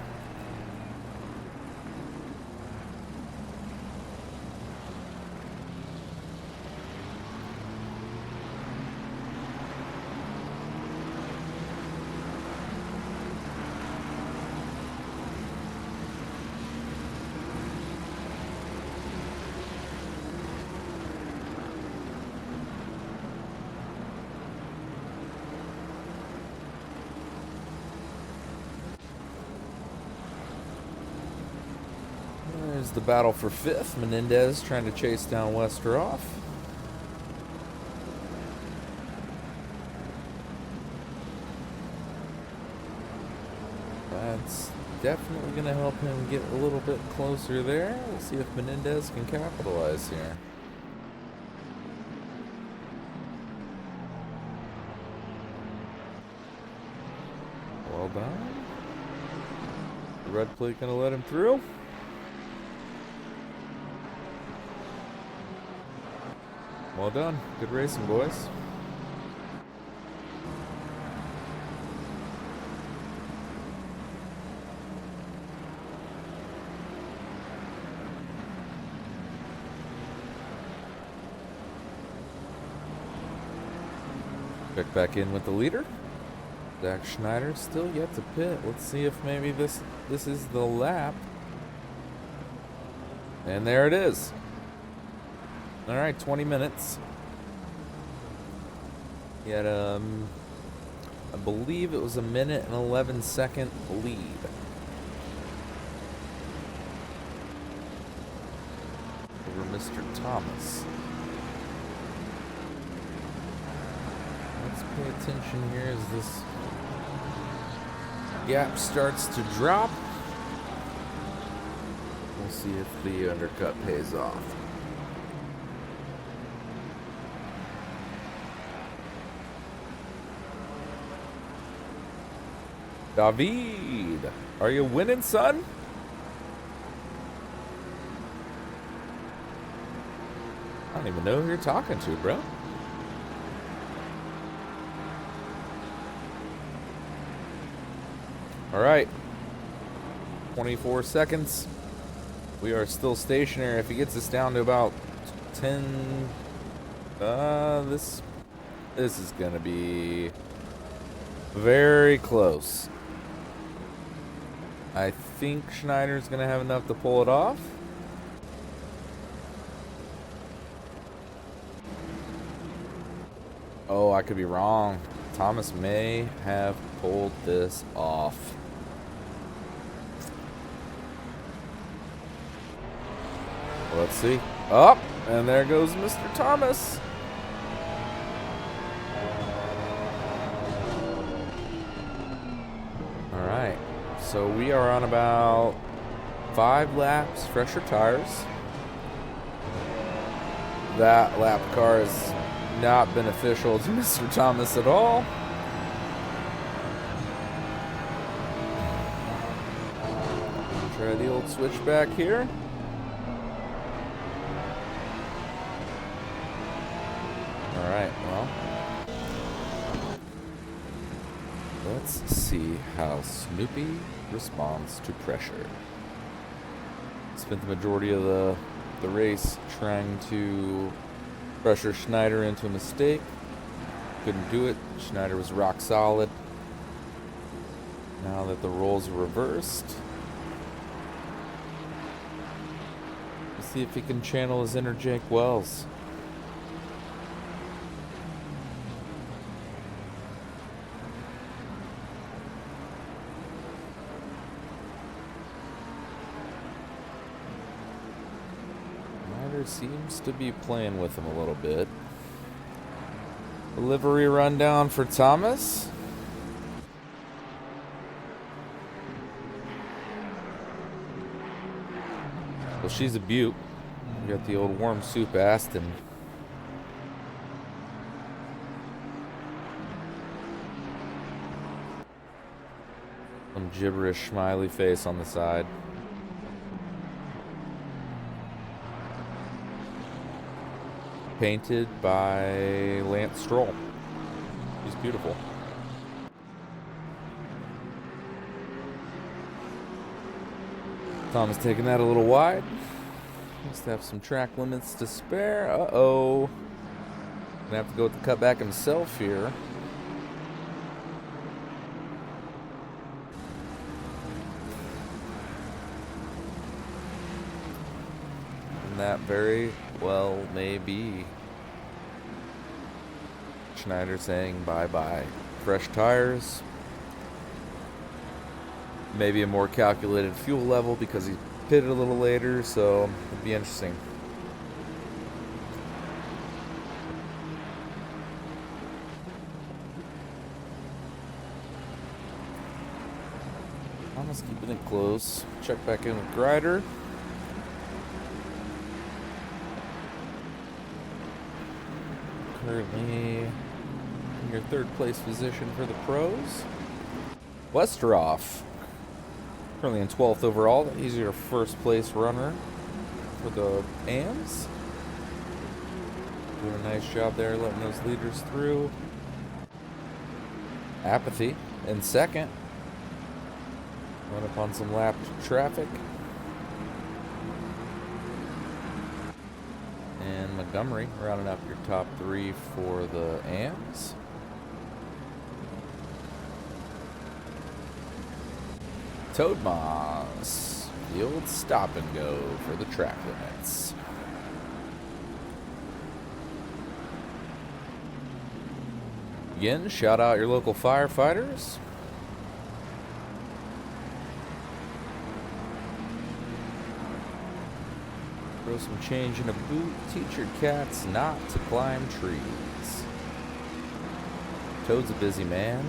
continues the battle for fifth. Menendez trying to chase down Westerhoff. That's definitely going to help him get a little bit closer there. We'll see if Menendez can capitalize here. Well done. The red plate going to let him through. Well done. Good racing, boys. Check back in with the leader. Zach Schneider still yet to pit. Let's see if maybe this is the lap. And there it is. All right, 20 minutes. He had I believe it was a minute and 11-second lead. Over Mr. Thomas. Let's pay attention here as this gap starts to drop. We'll see if the undercut pays off. David, are you winning, son? I don't even know who you're talking to, bro. All right, 24 seconds. We are still stationary. If he gets us down to about 10, this is gonna be very close. I think Schneider's gonna have enough to pull it off. Oh, I could be wrong. Thomas may have pulled this off. Let's see. Up, and there goes Mr. Thomas. All right, so we are on about 5 laps, fresher tires. That lap car is not beneficial to Mr. Thomas at all. Try the old switchback here. All right, well, let's see how Snoopy responds to pressure. Spent the majority of the race trying to pressure Schneider into a mistake. Couldn't do it. Schneider was rock solid. Now that the roles are reversed, let's see if he can channel his inner Jake Wells. Seems to be playing with him a little bit. A livery rundown for Thomas. Well, she's a beaut. You got the old warm soup Aston. Some gibberish smiley face on the side. Painted by Lance Stroll. He's beautiful. Tom's taking that a little wide. Must have some track limits to spare. Uh-oh. Gonna have to go with the cutback himself here. And that very well may be Schneider saying bye-bye. Fresh tires. Maybe a more calculated fuel level because he pitted a little later, so it'll be interesting. Thomas keeping it close. Check back in with Grider. Currently in your third place position for the pros. Westeroff, currently in 12th overall. He's your first place runner for the AMs. Doing a nice job there letting those leaders through. Apathy in second. Run up on some lapped traffic. And Montgomery rounding up your top 3 for the AMs. Toadmas, the old stop and go for the track limits. Again, shout out your local firefighters. Throw some change in a boot. Teach your cats not to climb trees. Toad's a busy man.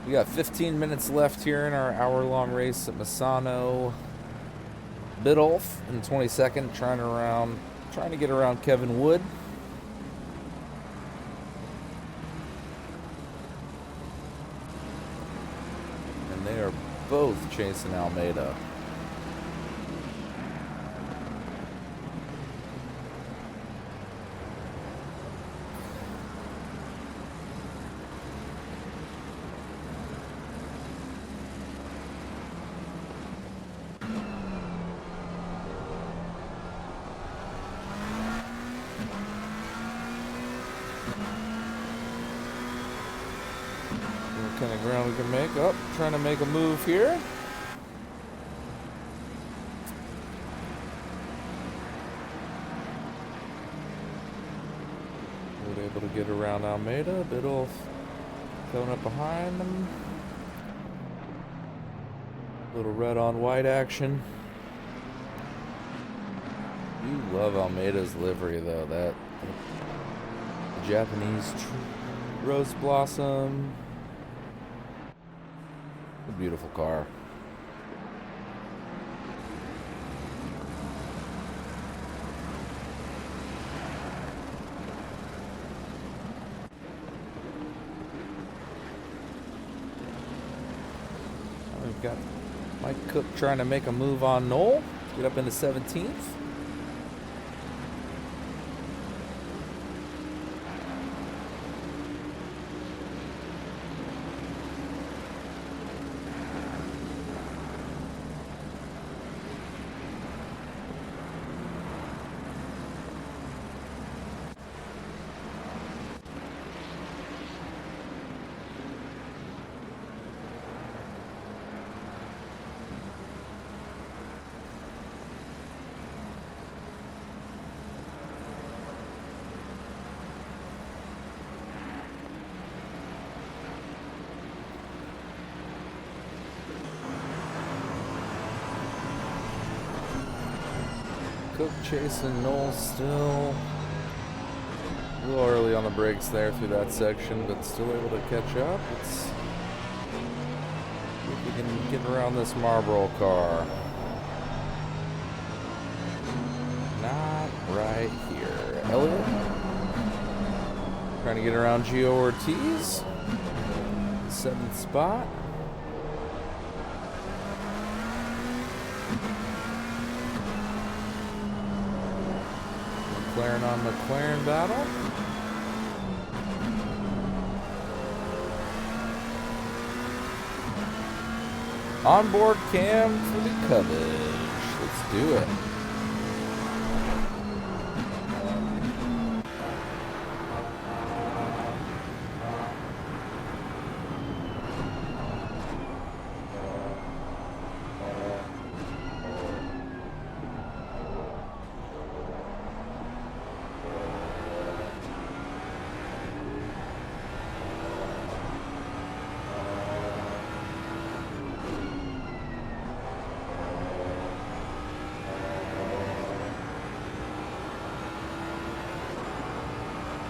We got 15 minutes left here in our hour-long race at Misano. Biddulph in 22nd, trying to get around Kevin Wood. And they are both chasing Almeida. What kind of ground we can make? Oh, trying to make a move here. We're able to get around Almeida. Biddulph coming up behind them. Little red on white action. You love Almeida's livery though. That Japanese rose blossom. A beautiful car. We've got Mike Cook trying to make a move on Knoll. Get up into 17th. Cook chasing Knoll still. A little early on the brakes there through that section, but still able to catch up. Let's see if we can get around this Marlboro car. Not right here. Elliott trying to get around Gio Ortiz. 7th spot. McLaren on McLaren battle. Onboard cam for the coverage. Let's do it.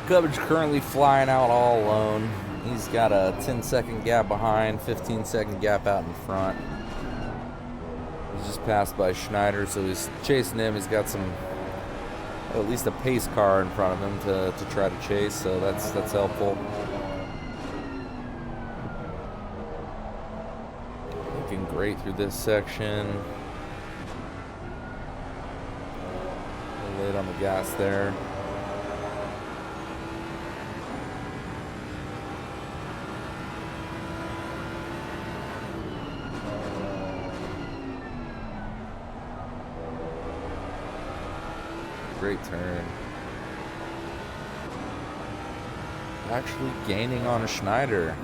Cubbage currently flying out all alone. He's got a 10-second gap behind, 15-second gap out in front. He's just passed by Schneider, so he's chasing him. He's got some, at least a pace car in front of him to try to chase, so that's helpful. Looking great through this section. A little late on the gas there. Great turn. Actually gaining on a Schneider.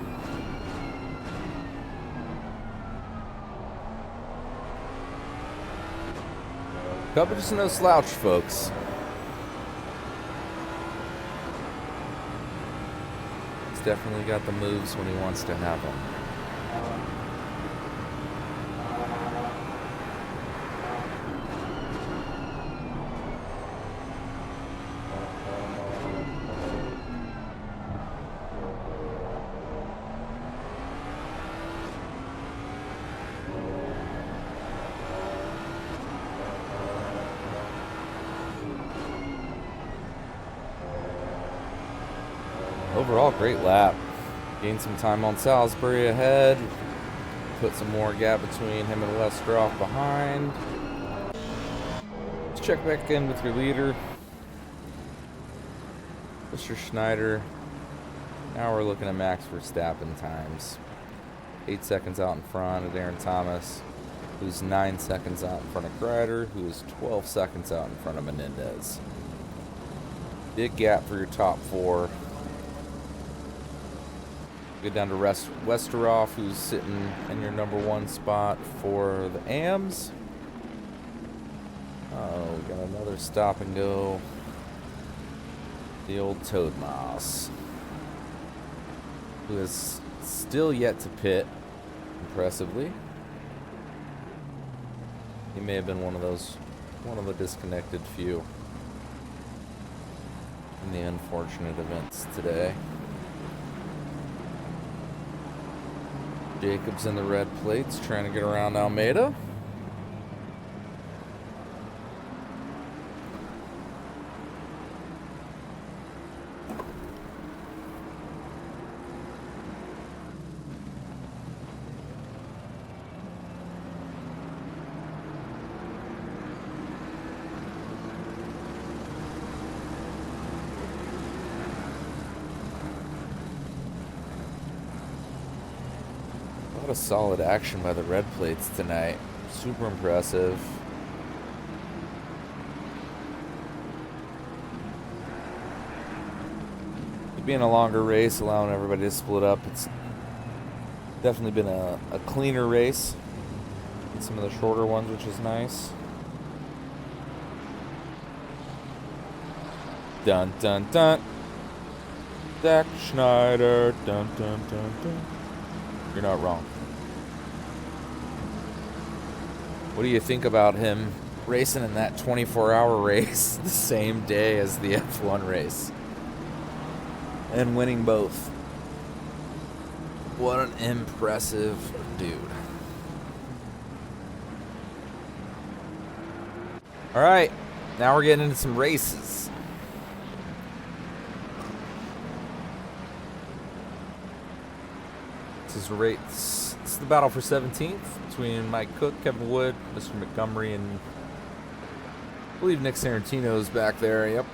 Cubbage is no slouch, folks. He's definitely got the moves when he wants to have them. Overall, great lap. Gained some time on Salisbury ahead. Put some more gap between him and Westroff behind. Let's check back in with your leader, Mr. Schneider. Now we're looking at Max Verstappen times. 8 seconds out in front of Aaron Thomas, who's 9 seconds out in front of Kreider, who is 12 seconds out in front of Menendez. Big gap for your top four. Get down to Westeroff, who's sitting in your number one spot for the AMs. Oh, we got another stop and go. The old Toad Moss, who is still yet to pit, impressively. He may have been one of the disconnected few in the unfortunate events today. Jacobs in the red plates, trying to get around Almeida. A lot of solid action by the red plates tonight. Super impressive. It being a longer race, allowing everybody to split up, it's definitely been a cleaner race than some of the shorter ones, which is nice. Dun dun dun. Zach Schneider. Dun dun dun dun. You're not wrong. What do you think about him racing in that 24-hour race the same day as the F1 race and winning both? What an impressive dude. All right, now we're getting into some races. This is the battle for 17th between Mike Cook, Kevin Wood, Mr. Montgomery, and I believe Nick Sarantino's back there. Yep.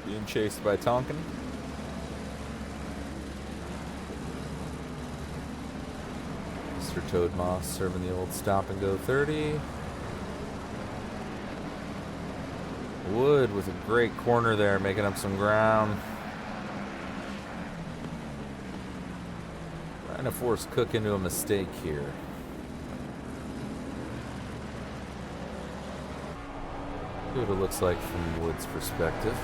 Being chased by Tonkin. Mr. Toad Moss serving the old stop and go 30. Wood with a great corner there, making up some ground. Trying to force Cook into a mistake here. See what it looks like from Wood's perspective.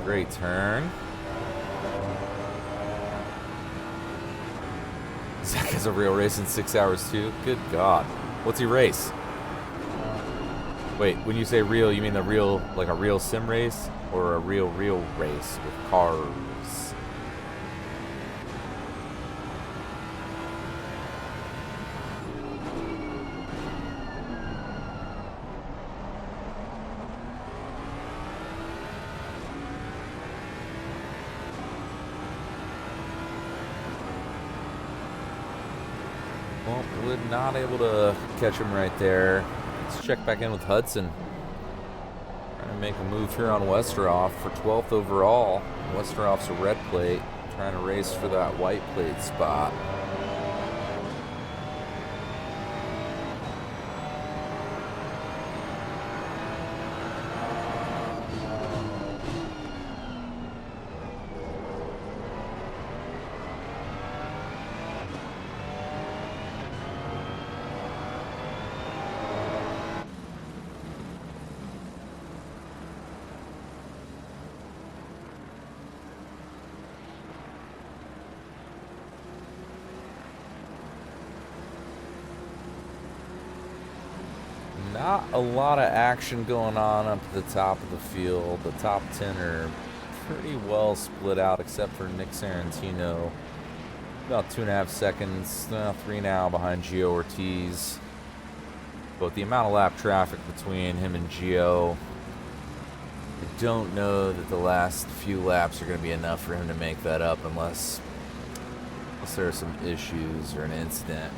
Great turn. Zach has a real race in 6 hours too. Good God. What's he race? Wait, when you say real, you mean the real, like a real sim race? Or a real race with cars? Well, we're not able to catch him right there. Let's check back in with Hudson. Trying to make a move here on Westerhoff for 12th overall. Westerhoff's a red plate, trying to race for that white plate spot. Not a lot of action going on up at the top of the field. The top 10 are pretty well split out, except for Nick Sarantino. About 2.5 seconds, 3 now behind Gio Ortiz. But the amount of lap traffic between him and Gio, I don't know that the last few laps are going to be enough for him to make that up unless there are some issues or an incident.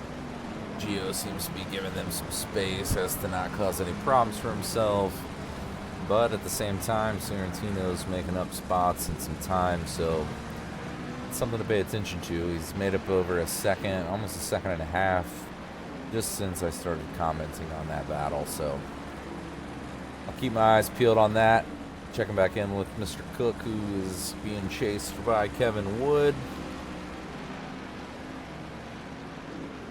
Gio seems to be giving them some space as to not cause any problems for himself. But at the same time, Sarantino's making up spots and some time, so it's something to pay attention to. He's made up over a second, almost a second and a half, just since I started commenting on that battle. So I'll keep my eyes peeled on that. Checking back in with Mr. Cook, who is being chased by Kevin Wood.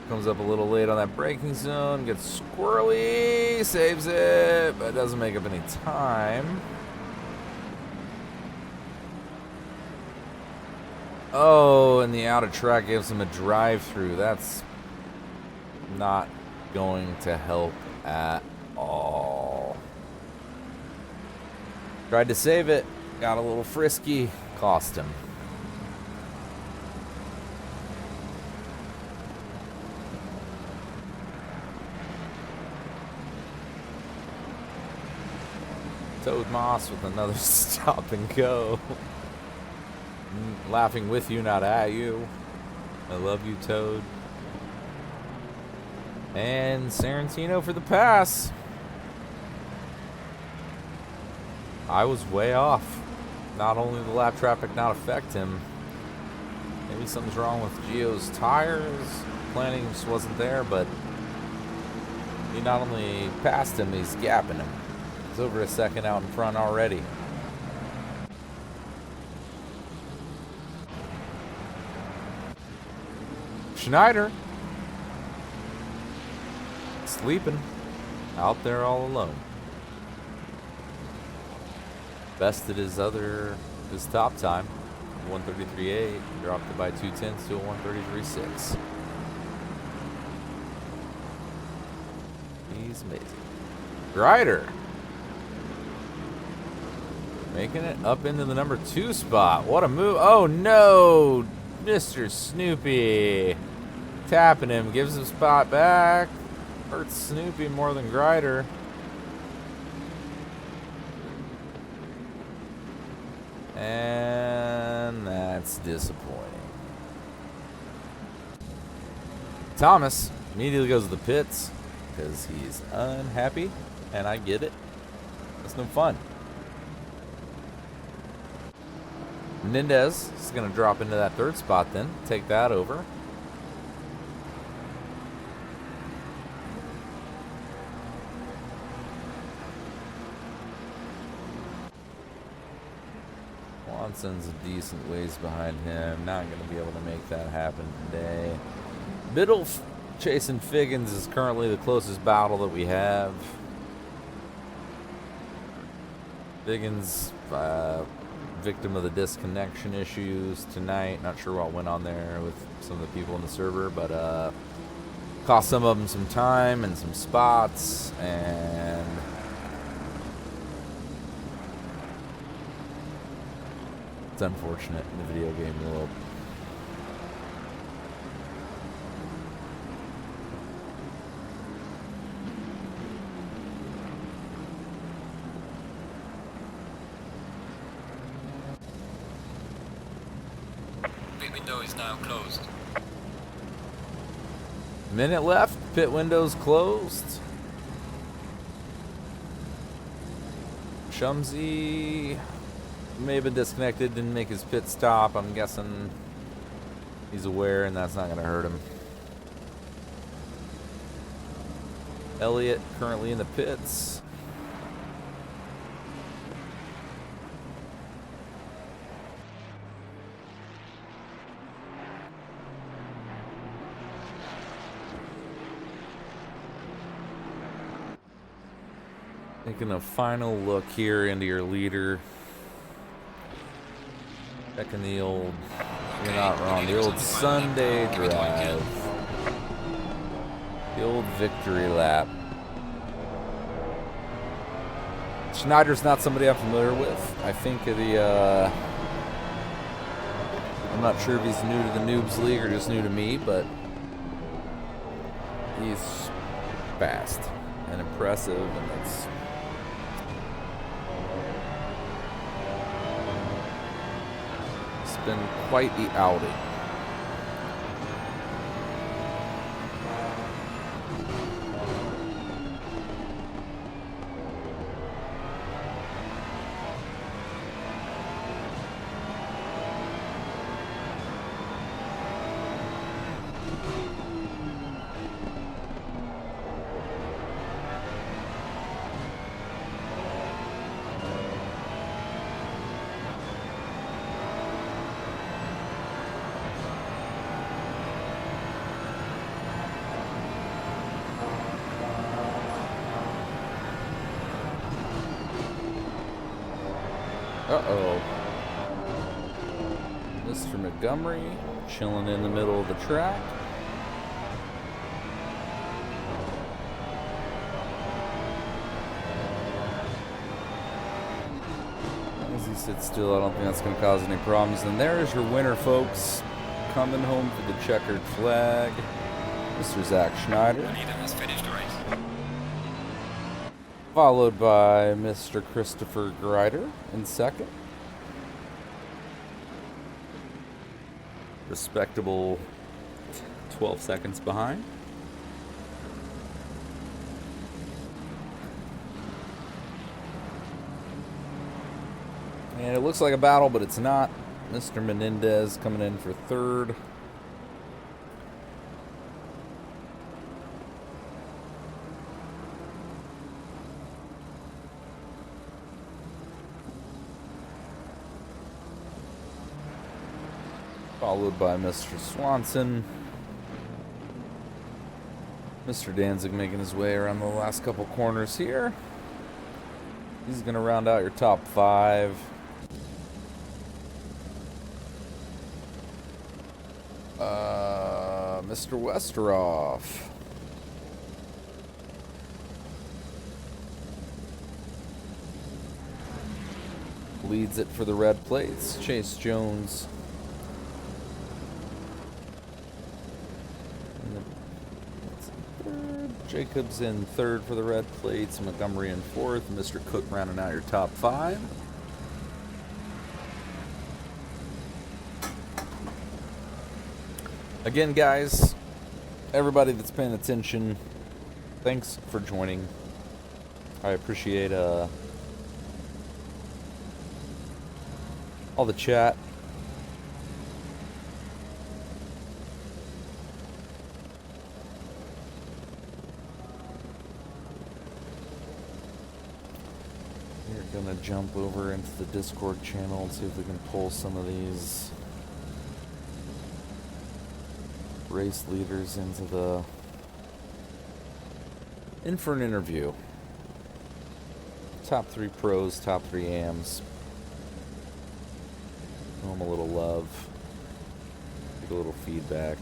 Comes up a little late on that braking zone, gets squirrely, saves it, but doesn't make up any time. Oh, and the out of track gives him a drive-through. That's not going to help at all. Tried to save it, got a little frisky, cost him. Toad Moss with another stop and go. Laughing with you, not at you. I love you, Toad. And Sarantino for the pass. I was way off. Not only the lap traffic not affect him, maybe something's wrong with Gio's tires. Planning just wasn't there, but he not only passed him, he's gapping him. He's over a second out in front already. Schneider sleeping out there all alone. Bested his top time, 1:33.8, dropped it by 2/10 to a 1:33.6. He's amazing. Grider making it up into the number 2 spot. What a move. Oh no, Mr. Snoopy tapping him, gives him spot back. Hurts Snoopy more than Grider. And that's disappointing. Thomas immediately goes to the pits because he's unhappy, and I get it. That's no fun. Menendez is going to drop into that 3rd spot then, take that over. Watson's a decent ways behind him. Not going to be able to make that happen today. Biddle chasing Figgins is currently the closest battle that we have. Figgins, victim of the disconnection issues tonight. Not sure what went on there with some of the people in the server, but cost some of them some time and some spots, and It's unfortunate in the video game world. Pit window is now closed. Minute left. Pit window's closed. Shumsey may have been disconnected, didn't make his pit stop. I'm guessing he's aware and that's not going to hurt him. Elliott currently in the pits. Taking a final look here into your leader. Checking the old, you're not wrong, the old Sunday drive. The old victory lap. Schneider's not somebody I'm familiar with. I think I'm not sure if he's new to the Noobs League or just new to me, but he's fast and impressive, and it's been quite the outing. Uh-oh. Mr. Montgomery chilling in the middle of the track. As he sits still, I don't think that's going to cause any problems. And there's your winner, folks. Coming home for the checkered flag, Mr. Zach Schneider. The leader has finished the race. Followed by Mr. Christopher Greider in second. Respectable 12 seconds behind. And it looks like a battle, but it's not. Mr. Menendez coming in for third. Followed by Mr. Swanson. Mr. Danzig making his way around the last couple corners here. He's going to round out your top five. Mr. Westeroff. Leads it for the red plates. Chase Jones. Jacobs in third for the red plates. Montgomery in fourth. Mr. Cook rounding out your top five. Again, guys, everybody that's paying attention, thanks for joining. I appreciate all the chat. We're gonna jump over into the Discord channel and see if we can pull some of these race leaders in for an interview. Top 3 pros, top 3 AMs. Show them a little love. Get a little feedback.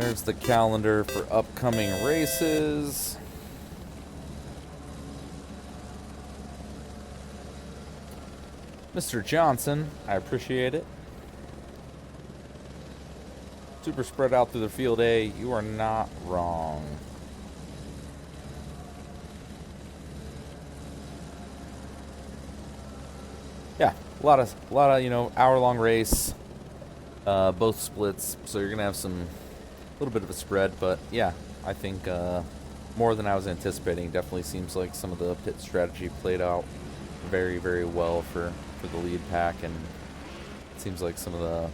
There's the calendar for upcoming races. Mr. Johnson, I appreciate it. Super spread out through the field A. You are not wrong. Yeah, a lot of hour-long race. Both splits, so you're gonna have a little bit of a spread, but yeah, I think more than I was anticipating. Definitely seems like some of the pit strategy played out very, very well for the lead pack, and it seems like some of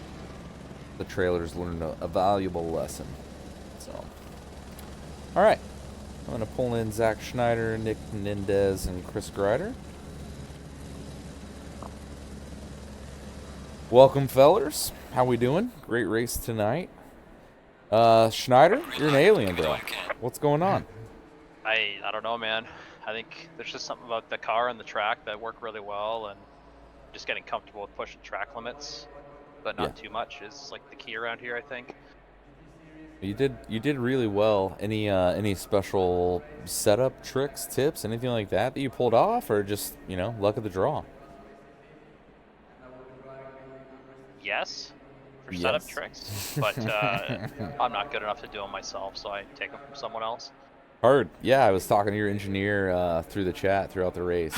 the trailers learned a valuable lesson. So, all right, I'm gonna pull in Zach Schneider, Nick Menendez, and Chris Grider. Welcome, fellers. How we doing? Great race tonight. Schneider, you're an alien, bro. What's going on? I don't know, man. I think there's just something about the car and the track that work really well, and just getting comfortable with pushing track limits, but not too much is like the key around here, I think. You did really well. Any special setup tricks, tips, anything like that you pulled off, or just luck of the draw? Yes, for setup tricks, but I'm not good enough to do them myself, so I take them from someone else. Hard. Yeah, I was talking to your engineer through the chat throughout the race.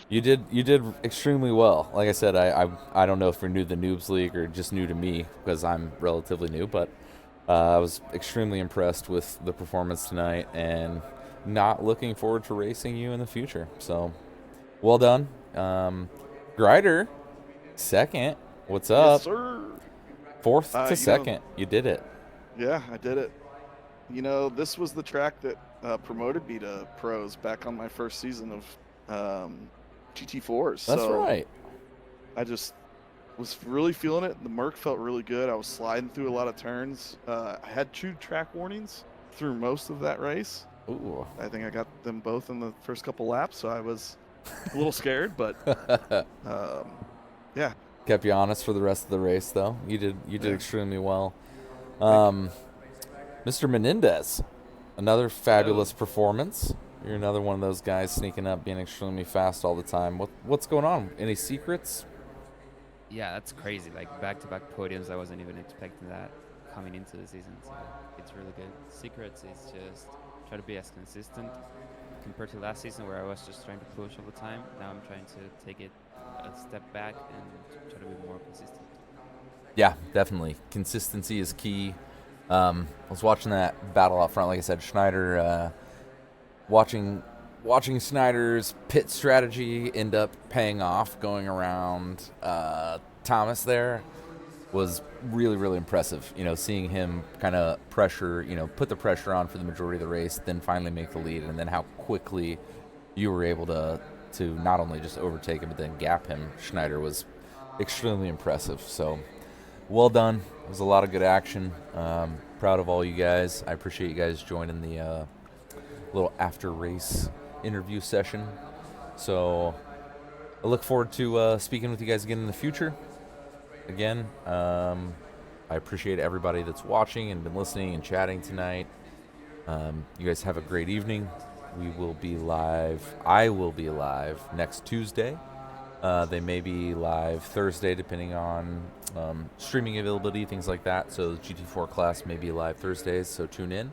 You did extremely well. Like I said, I don't know if you're new to the Noobs League or just new to me because I'm relatively new, but I was extremely impressed with the performance tonight and not looking forward to racing you in the future. So, well done. Grider, second. What's up? Yes, sir. Fourth to second. You did it. Yeah, I did it. This was the track that promoted me to pros back on my first season of GT4s. That's right. I just was really feeling it. The Merc felt really good. I was sliding through a lot of turns. I had 2 track warnings through most of that race. Ooh. I think I got them both in the first couple laps, so I was a little scared, but yeah. Kept you honest for the rest of the race, though. You did extremely well. Mr. Menendez, another fabulous performance. You're another one of those guys sneaking up, being extremely fast all the time. What's going on? Any secrets? Yeah, that's crazy. Like back-to-back podiums, I wasn't even expecting that coming into the season. So it's really good. Secrets is just try to be as consistent compared to last season where I was just trying to push all the time. Now I'm trying to take it a step back and try to be more consistent. Yeah, definitely. Consistency is key. I was watching that battle out front, like I said, Schneider, watching Schneider's pit strategy end up paying off, going around Thomas there was really, really impressive. Seeing him kind of pressure, put the pressure on for the majority of the race, then finally make the lead, and then how quickly you were able to not only just overtake him, but then gap him. Schneider was extremely impressive. So, well done. It was a lot of good action. Proud of all you guys. I appreciate you guys joining the little after race interview session. So I look forward to speaking with you guys again in the future. Again, I appreciate everybody that's watching and been listening and chatting tonight. You guys have a great evening. We will be live. I will be live next Tuesday. They may be live Thursday, depending on streaming availability, things like that. So the GT4 class may be live Thursdays, so tune in.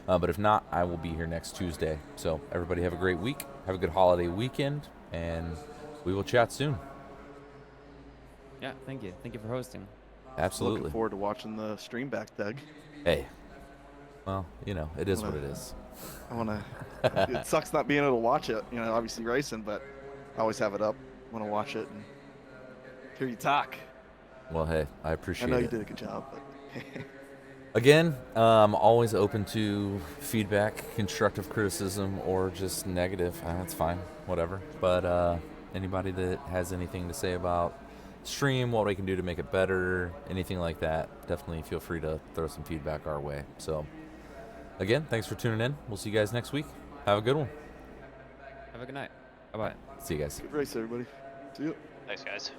But if not, I will be here next Tuesday. So everybody have a great week. Have a good holiday weekend, and we will chat soon. Yeah, thank you. Thank you for hosting. Absolutely. Looking forward to watching the stream back, Doug. Hey. Well, it is what it is. It sucks not being able to watch it, obviously racing, but I always have it up. Want to watch it and hear you talk. Well, hey, I appreciate it. I know you did a good job, but again, always open to feedback, constructive criticism, or just negative. That's fine, whatever. But anybody that has anything to say about stream, what we can do to make it better, anything like that, definitely feel free to throw some feedback our way. So, again, thanks for tuning in. We'll see you guys next week. Have a good one. Have a good night. Bye-bye. See you guys. good race, everybody. See you. Thanks, guys.